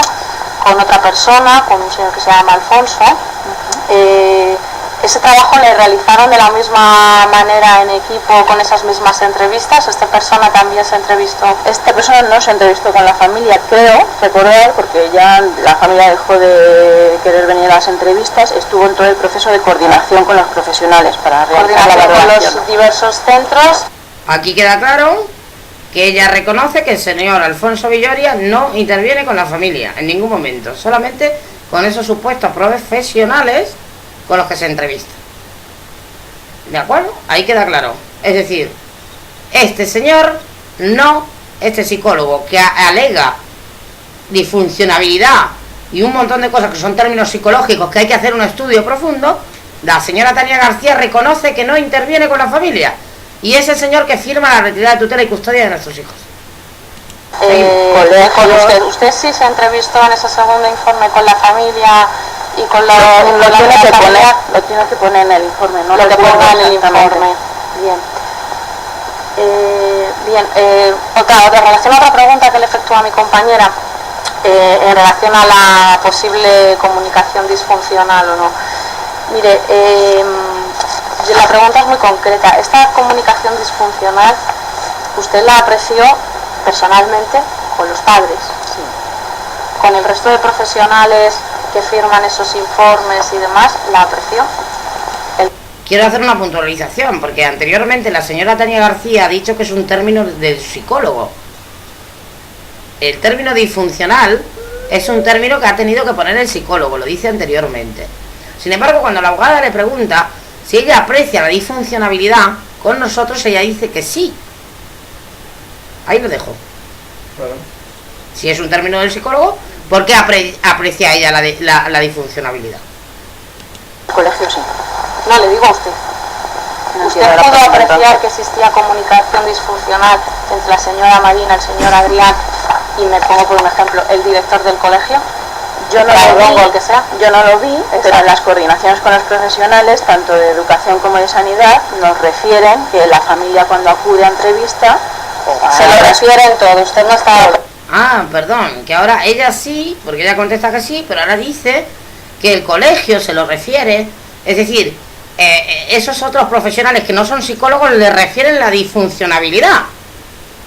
con otra persona, con un señor que se llama Alfonso, ¿Ese trabajo le realizaron de la misma manera en equipo, con esas mismas entrevistas? ¿Esta persona también se entrevistó? Esta persona no se entrevistó con la familia, creo recordar, porque ya la familia dejó de querer venir a las entrevistas, estuvo en todo el proceso de coordinación con los profesionales para realizar la valoración con los diversos centros. Aquí queda claro que ella reconoce que el señor Alfonso Villoria no interviene con la familia en ningún momento, solamente con esos supuestos profesionales con los que se entrevista. ¿De acuerdo? Ahí queda claro. Es decir, este señor no, este psicólogo que alega disfuncionabilidad y un montón de cosas que son términos psicológicos que hay que hacer un estudio profundo, la señora Tania García reconoce que no interviene con la familia y es el señor que firma la retirada de tutela y custodia de nuestros hijos. ¿Usted sí se entrevistó en ese segundo informe con la familia y con la lo tiene que poner en el informe, ¿no? Lo que ponga en el informe. Bien. Otra relación a otra pregunta que le efectúa a mi compañera en relación a la posible comunicación disfuncional o no. Mire, la pregunta es muy concreta. ¿Esta comunicación disfuncional usted la apreció personalmente con los padres? Sí. ¿Con el resto de profesionales que firman esos informes y demás, la apreció? Quiero hacer una puntualización, porque anteriormente la señora Tania García ha dicho que es un término del psicólogo. El término disfuncional es un término que ha tenido que poner el psicólogo, lo dice anteriormente. Sin embargo, cuando la abogada le pregunta si ella aprecia la disfuncionabilidad, con nosotros ella dice que sí. Ahí lo dejo. Claro. Si es un término del psicólogo, ¿por qué aprecia ella la disfuncionabilidad? El colegio sí. No, le digo a usted. ¿Usted pudo apreciar que existía comunicación disfuncional entre la señora Marina, el señor Adrián y, me pongo por un ejemplo, el director del colegio? Yo no lo vi, el que sea. yo no lo vi, pero en las coordinaciones con los profesionales, tanto de educación como de sanidad, nos refieren que la familia cuando acude a entrevista Se lo refieren todo, usted no está... Ah, perdón, que ahora ella sí, porque ella contesta que sí, pero ahora dice que el colegio se lo refiere, es decir, esos otros profesionales que no son psicólogos le refieren la disfuncionabilidad.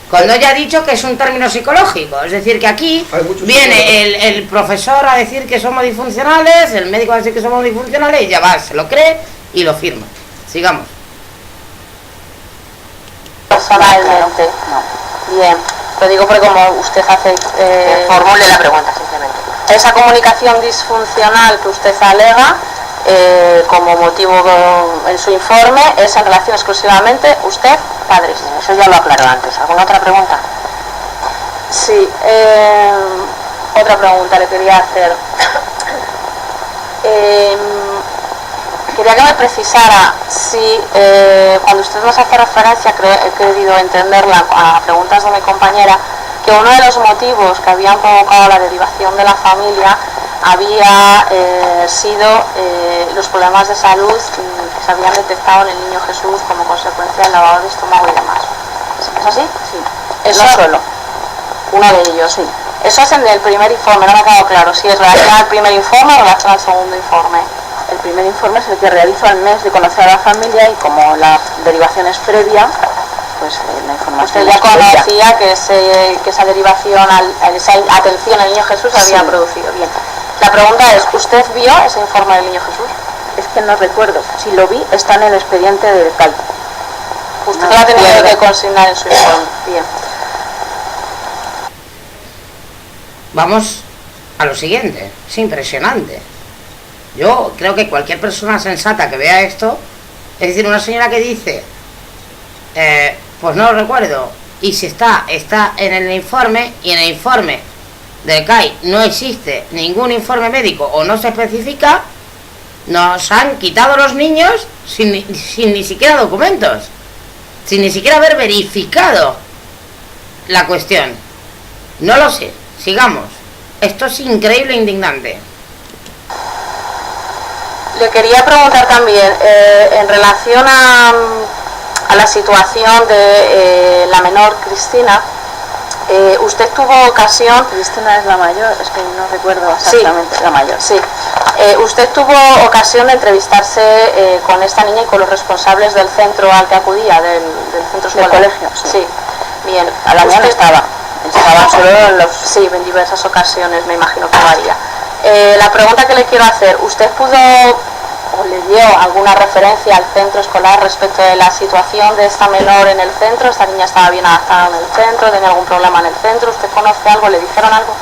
Cuando ella ha dicho que es un término psicológico, es decir, que aquí viene el profesor a decir que somos disfuncionales, el médico a decir que somos disfuncionales, y ya va, se lo cree y lo firma. Sigamos. Personalmente, no. Bien, lo digo porque como usted hace... formule la pregunta simplemente. Esa comunicación disfuncional que usted alega como motivo en su informe es en relación exclusivamente usted, padres. Eso ya lo aclaró antes. ¿Alguna otra pregunta? Sí, otra pregunta le quería hacer. Quería que me precisara si cuando usted nos hace referencia, he querido entenderla a preguntas de mi compañera, que uno de los motivos que habían provocado la derivación de la familia había sido los problemas de salud que se habían detectado en el niño Jesús como consecuencia del lavado de estómago y demás. ¿Es así? Sí. Eso, no solo. Uno de ellos, sí. Eso es en el primer informe, no me ha quedado claro si es relación al primer informe o relación al segundo informe. El primer informe es el que realizo al mes de conocer a la familia y como la derivación es previa, pues la información... Usted ya conocía que esa derivación, esa atención al niño Jesús había producido. Bien. La pregunta es, ¿usted vio ese informe del niño Jesús? Es que no recuerdo. Si lo vi, está en el expediente del cálculo. Usted lo ha tenido que consignar en su informe. Bien. Vamos a lo siguiente. Es impresionante. Yo creo que cualquier persona sensata que vea esto, es decir, una señora que dice, pues no lo recuerdo, y si está en el informe, y en el informe del CAI no existe ningún informe médico o no se especifica, nos han quitado los niños sin ni siquiera documentos, sin ni siquiera haber verificado la cuestión. No lo sé, sigamos. Esto es increíble e indignante. Le quería preguntar también, en relación a la situación de la menor Cristina, Usted tuvo ocasión... Cristina es la mayor, es que no recuerdo exactamente, sí, la mayor. Sí. Usted tuvo ocasión de entrevistarse con esta niña y con los responsables del centro al que acudía, del centro escolar. Del colegio, sí. Sí. Bien. A la mañana estaba solo los... Sí, en diversas ocasiones, me imagino que varía. La pregunta que le quiero hacer, ¿usted pudo o le dio alguna referencia al centro escolar respecto de la situación de esta menor en el centro? ¿Esta niña estaba bien adaptada en el centro? ¿Tenía algún problema en el centro? ¿Usted conoce algo? ¿Le dijeron algo?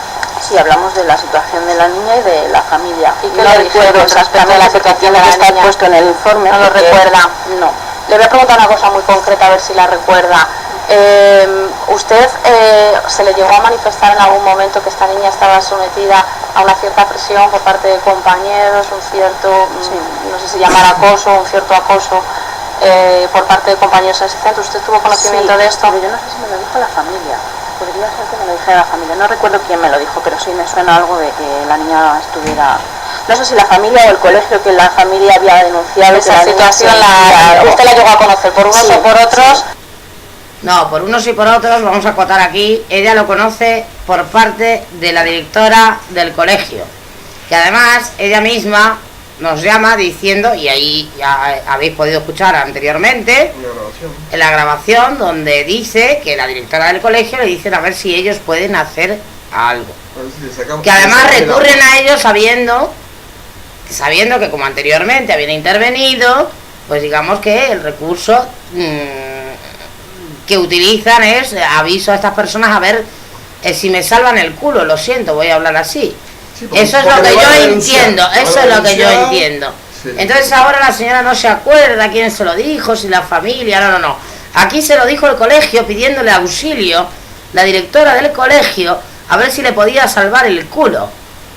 Sí, hablamos de la situación de la niña y de la familia. ¿Y qué no le recuerdo dijeron exactamente respecto a la situación de la está niña? puesto en el informe. ¿No lo recuerda? No. Le voy a preguntar una cosa muy concreta, a ver si la recuerda. ¿Usted se le llegó a manifestar en algún momento que esta niña estaba sometida a una cierta presión por parte de compañeros, un cierto, no sé si llamar acoso, un cierto acoso por parte de compañeros en ese centro? ¿Usted tuvo conocimiento de esto? Pero yo no sé si me lo dijo la familia. Podría ser que me lo dijera la familia. No recuerdo quién me lo dijo, pero sí me suena algo de que la niña estuviera... No sé si la familia o el colegio, que la familia había denunciado esa situación. ¿Usted la llegó a conocer por unos o por otros? No, por unos y por otros, vamos a acotar aquí, ella lo conoce por parte de la directora del colegio, que además ella misma nos llama diciendo, y ahí ya habéis podido escuchar anteriormente, en la grabación donde dice que la directora del colegio le dicen a ver si ellos pueden hacer algo. Que además recurren a ellos sabiendo que como anteriormente habían intervenido, pues digamos que el recurso... que utilizan es aviso a estas personas a ver si me salvan el culo, lo siento, voy a hablar así. Sí, eso es lo que yo entiendo, eso es lo que yo entiendo. Sí. Entonces ahora la señora no se acuerda quién se lo dijo, si la familia, no. Aquí se lo dijo el colegio pidiéndole auxilio, la directora del colegio, a ver si le podía salvar el culo,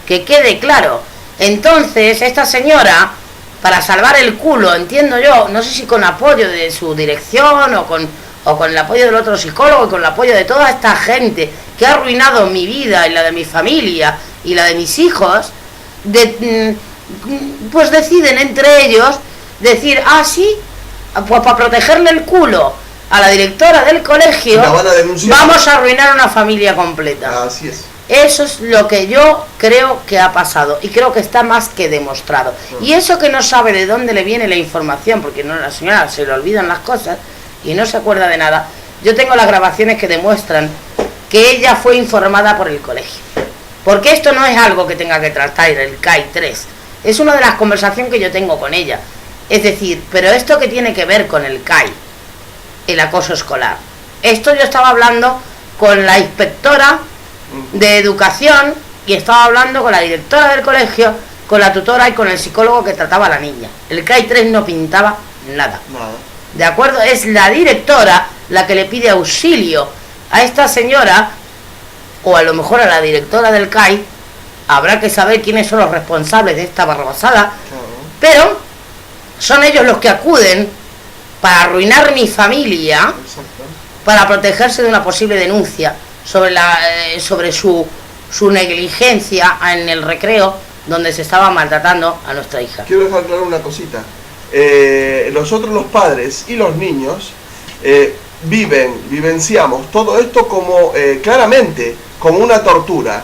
que quede claro. Entonces esta señora, para salvar el culo, entiendo yo, no sé si con apoyo de su dirección o con el apoyo del otro psicólogo y con el apoyo de toda esta gente que ha arruinado mi vida y la de mi familia y la de mis hijos, pues deciden entre ellos decir, sí, pues para protegerle el culo a la directora del colegio vamos a arruinar una familia completa. Así es. Eso es lo que yo creo que ha pasado y creo que está más que demostrado. Y eso que no sabe de dónde le viene la información, porque no, la señora se le olvidan las cosas y no se acuerda de nada. Yo tengo las grabaciones que demuestran que ella fue informada por el colegio, porque esto no es algo que tenga que tratar el CAI 3, es una de las conversaciones que yo tengo con ella. Es decir, pero esto que tiene que ver con el CAI, el acoso escolar, esto yo estaba hablando con la inspectora de educación y estaba hablando con la directora del colegio, con la tutora y con el psicólogo que trataba a la niña. El CAI 3 no pintaba nada. ¿De acuerdo? Es la directora la que le pide auxilio a esta señora, o a lo mejor a la directora del CAI. Habrá que saber quiénes son los responsables de esta barrabasada, pero son ellos los que acuden para arruinar mi familia, para protegerse de una posible denuncia sobre su negligencia en el recreo donde se estaba maltratando a nuestra hija. Quiero dejar claro una cosita. Nosotros los padres y los niños vivenciamos todo esto como claramente como una tortura.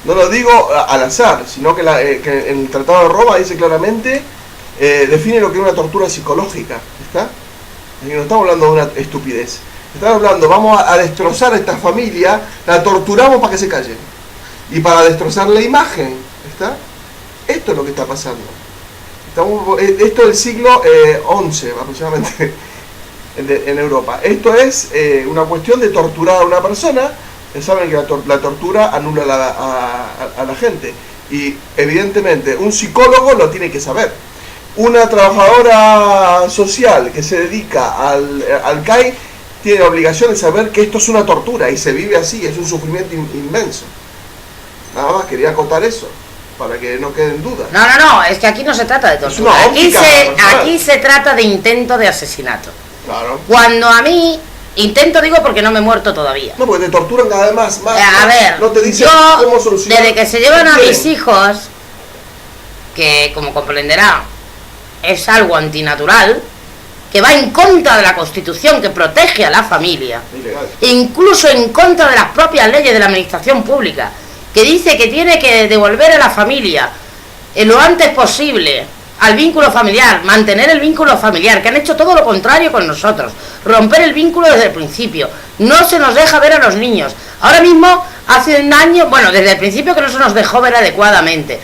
No lo digo al azar, sino que en el Tratado de Roma dice claramente, define lo que es una tortura psicológica, ¿está? Y no estamos hablando de una estupidez, estamos hablando, vamos a destrozar a esta familia, la torturamos para que se callen y para destrozar la imagen, ¿está? Esto es lo que está pasando. Esto es del siglo XI aproximadamente en Europa. Esto es una cuestión de torturar a una persona. Saben que la tortura anula a la gente y evidentemente un psicólogo lo tiene que saber. Una trabajadora social que se dedica al CAI tiene la obligación de saber que esto es una tortura y se vive así, es un sufrimiento inmenso. Nada más quería acotar eso para que no queden dudas. No, es que aquí no se trata de tortura, aquí se trata de intento de asesinato. Claro. Cuando a mí, intento digo porque no me he muerto todavía. No, porque te torturan cada vez más. A ver, no te dicen yo, cómo solucionar. desde que se llevan a mis hijos, que como comprenderá, es algo antinatural, que va en contra de la Constitución, que protege a la familia, Ilegal. e incluso en contra de las propias leyes de la administración pública, que dice que tiene que devolver a la familia lo antes posible al vínculo familiar, mantener el vínculo familiar, que han hecho todo lo contrario con nosotros, romper el vínculo desde el principio, no se nos deja ver a los niños. Ahora mismo, hace un año, bueno, desde el principio que no se nos dejó ver adecuadamente,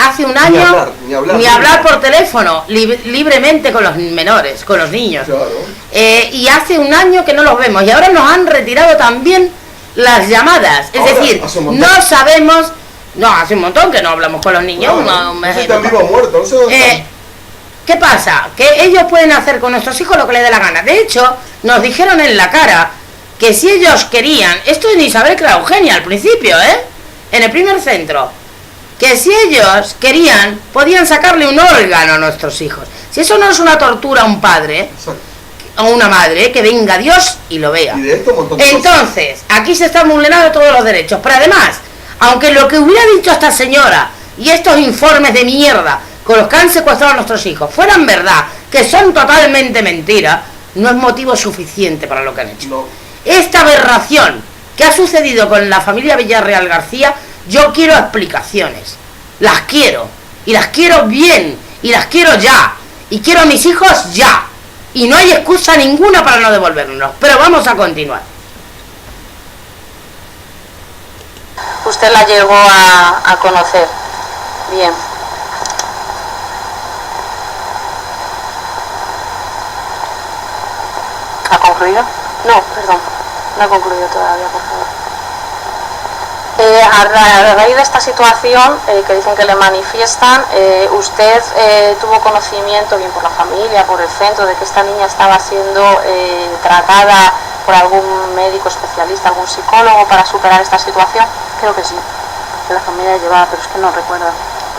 hace un año ni hablar por teléfono libremente con los menores, con los niños, Claro. y hace un año que no los vemos, y ahora nos han retirado también las llamadas, es Ahora, decir, hace un montón. no sabemos, no, hace un montón que no hablamos con los niños. Claro, no sé si están vivos o muertos, no sé dónde están. ¿Qué pasa? Que ellos pueden hacer con nuestros hijos lo que les dé la gana. De hecho, nos dijeron en la cara que si ellos querían, esto es Isabel Clara Eugenia al principio, en el primer centro, que si ellos querían, podían sacarle un órgano a nuestros hijos. Si eso no es una tortura a un padre Exacto. o una madre, que venga Dios y lo vea. Y de esto un montón de cosas. Entonces, aquí se están vulnerando todos los derechos. Pero además, aunque lo que hubiera dicho esta señora y estos informes de mierda con los que han secuestrado a nuestros hijos fueran verdad, que son totalmente mentira, no es motivo suficiente para lo que han hecho. No. Esta aberración que ha sucedido con la familia Villarreal García, yo quiero explicaciones. Las quiero. Y las quiero bien. Y las quiero ya. Y quiero a mis hijos ya. Y no hay excusa ninguna para no devolvernos. Pero vamos a continuar. Usted la llegó a conocer. Bien. ¿Ha concluido? No, perdón. No ha concluido todavía, por favor. A raíz de esta situación que dicen que le manifiestan, ¿usted tuvo conocimiento, bien por la familia, por el centro, de que esta niña estaba siendo tratada por algún médico especialista, algún psicólogo para superar esta situación? Creo que sí, que la familia llevaba, pero es que no recuerdo.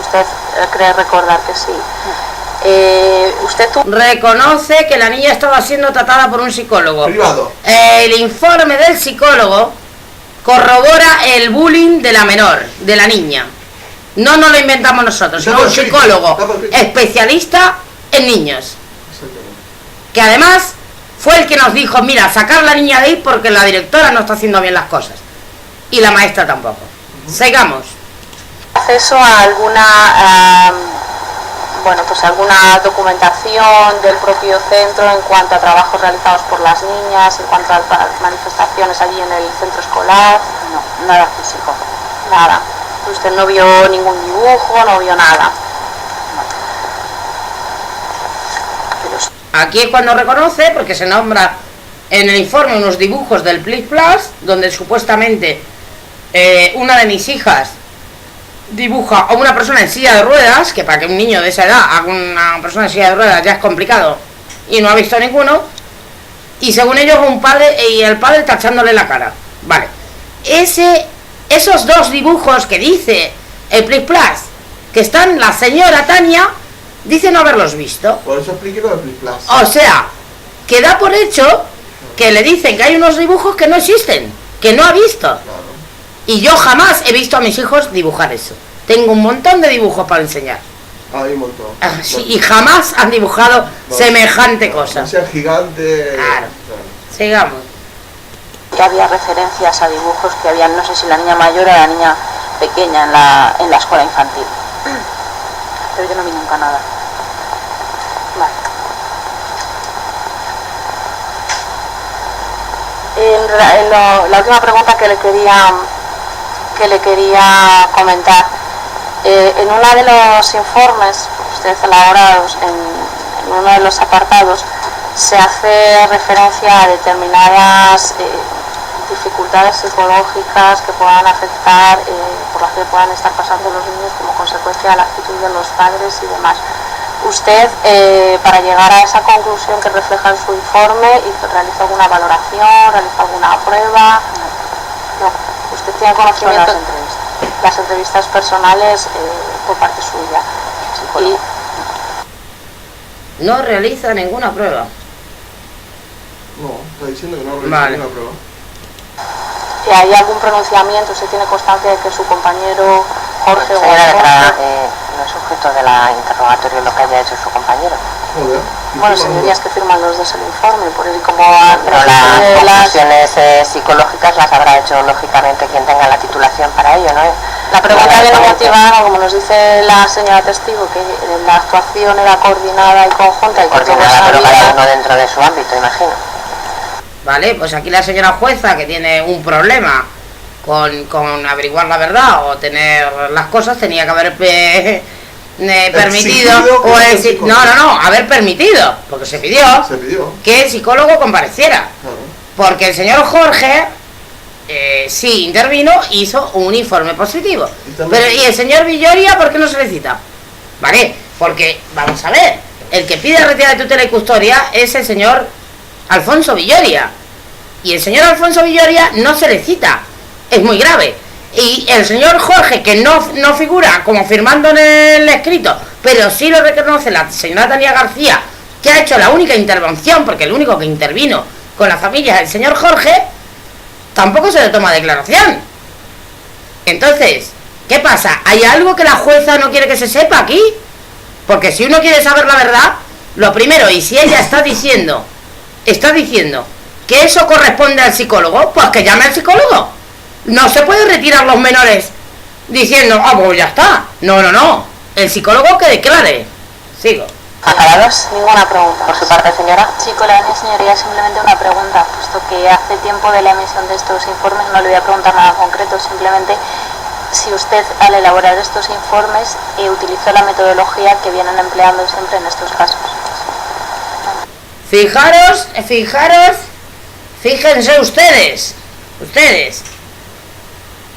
¿Usted cree recordar que sí? ¿Usted reconoce que la niña estaba siendo tratada por un psicólogo? Privado. El informe del psicólogo corrobora el bullying de la menor, de la niña. No nos lo inventamos nosotros, sino un psicólogo especialista en niños, que además fue el que nos dijo, mira, sacar la niña de ahí porque la directora no está haciendo bien las cosas y la maestra tampoco. Sigamos. acceso a alguna alguna documentación del propio centro en cuanto a trabajos realizados por las niñas, en cuanto a manifestaciones allí en el centro escolar? No, nada físico. Nada. Usted no vio ningún dibujo, no vio nada. Aquí es cuando reconoce, porque se nombra en el informe unos dibujos del Plis Plus, donde supuestamente una de mis hijas dibuja a una persona en silla de ruedas, que para que un niño de esa edad haga una persona en silla de ruedas ya es complicado, y no ha visto ninguno, y según ellos un padre, y el padre tachándole la cara. Vale, esos dos dibujos que dice el Plis Plus, que están la señora Tania, dice no haberlos visto. Por eso expliqué lo del Plis Plus. O sea, que da por hecho que le dicen que hay unos dibujos que no existen, que no ha visto. Claro. Y yo jamás he visto a mis hijos dibujar eso. Tengo un montón de dibujos para enseñar. Hay un montón. Sí, y jamás han dibujado semejante cosa. No sea gigante. Claro. Sigamos. Ya había referencias a dibujos que habían, no sé si la niña mayor o la niña pequeña en la escuela infantil. Pero yo no vi nunca nada. Vale. La última pregunta que le quería comentar, en uno de los informes ustedes elaborados, en uno de los apartados se hace referencia a determinadas dificultades psicológicas que puedan afectar, por las que puedan estar pasando los niños como consecuencia de la actitud de los padres y demás. Usted, para llegar a esa conclusión que refleja en su informe, ¿realiza alguna valoración, realiza alguna prueba? No. ¿Usted tiene conocimiento de las entrevistas personales por parte suya? Y no realiza ninguna prueba. No, está diciendo que no realiza ninguna prueba. ¿Y hay algún pronunciamiento? ¿Usted tiene constancia de que su compañero Jorge o Señora Letrada, Alfonso. no es objeto de la interrogatorio lo que haya hecho su compañero. Joder. Bueno, señorías que firman los dos el informe, por eso como Pero las conclusiones psicológicas las habrá hecho lógicamente quien tenga la titulación para ello, ¿no? la pregunta viene motivada, como nos dice la señora testigo, que la actuación era coordinada y conjunta y que todos Coordinada, pero cada sabían. uno dentro de su ámbito, imagino. Vale, pues aquí la señora jueza que tiene un problema con averiguar la verdad o tener las cosas, tenía que haber permitido, Exigido que o el exi- psicólogo. no, haber permitido, porque se pidió que el psicólogo compareciera, porque el señor Jorge sí intervino, hizo un informe positivo, pero ¿y el señor Villoria por qué no se le cita? Vale, porque vamos a ver, el que pide retirada de tutela y custodia es el señor Alfonso Villoria, y el señor Alfonso Villoria no se le cita, es muy grave. Y el señor Jorge, que no figura como firmando en el escrito, pero sí lo reconoce la señora Tania García, que ha hecho la única intervención, porque el único que intervino con la familia es el señor Jorge, tampoco se le toma declaración. Entonces, ¿qué pasa? ¿Hay algo que la jueza no quiere que se sepa aquí? Porque si uno quiere saber la verdad, lo primero, y si ella está diciendo que eso corresponde al psicólogo, pues que llame al psicólogo. No se puede retirar los menores diciendo, pues ya está. No. El psicólogo que declare. Sigo. ¿Acabados? Ninguna pregunta. Por su parte, señora. Sí, con la señoría, simplemente una pregunta, puesto que hace tiempo de la emisión de estos informes no le voy a preguntar nada concreto, simplemente si usted al elaborar estos informes utilizó la metodología que vienen empleando siempre en estos casos. Fíjense ustedes,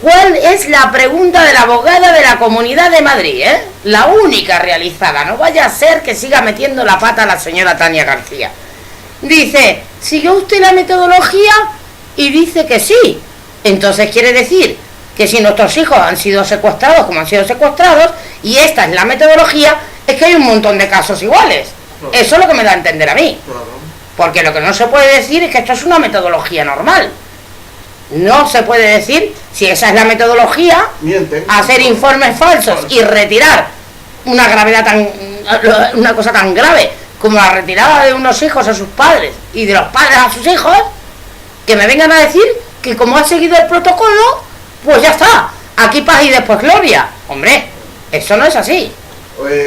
¿cuál es la pregunta de la abogada de la Comunidad de Madrid, La única realizada, no vaya a ser que siga metiendo la pata a la señora Tania García. Dice, ¿siguió usted la metodología? Y dice que sí. Entonces quiere decir que si nuestros hijos han sido secuestrados como han sido secuestrados, y esta es la metodología, es que hay un montón de casos iguales. Eso es lo que me da a entender a mí. Porque lo que no se puede decir es que esto es una metodología normal. No se puede decir, si esa es la metodología, hacer informes falsos y retirar una cosa tan grave como la retirada de unos hijos a sus padres y de los padres a sus hijos, que me vengan a decir que como ha seguido el protocolo, pues ya está, aquí paz y después gloria. Hombre, eso no es así.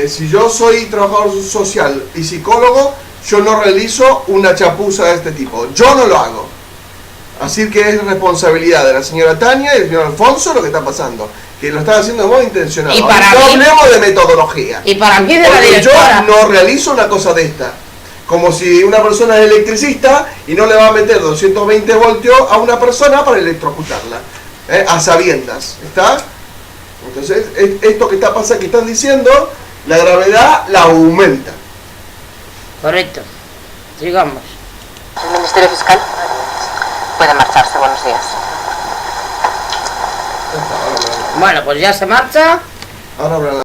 Si yo soy trabajador social y psicólogo, yo no realizo una chapuza de este tipo. Yo no lo hago. Así que es responsabilidad de la señora Tania y del señor Alfonso lo que está pasando. Que lo están haciendo de modo intencionado. Y para no mí, hablemos de metodología. Y para mí de la Porque directora. yo no realizo una cosa de esta. Como si una persona es electricista y no le va a meter 220 voltios a una persona para electrocutarla. A sabiendas. ¿Está? Entonces, esto que está pasando, que están diciendo, la gravedad la aumenta. Correcto. Sigamos. ¿El Ministerio Fiscal? Puede marcharse, buenos días. Bueno, pues ya se marcha. Ahora habla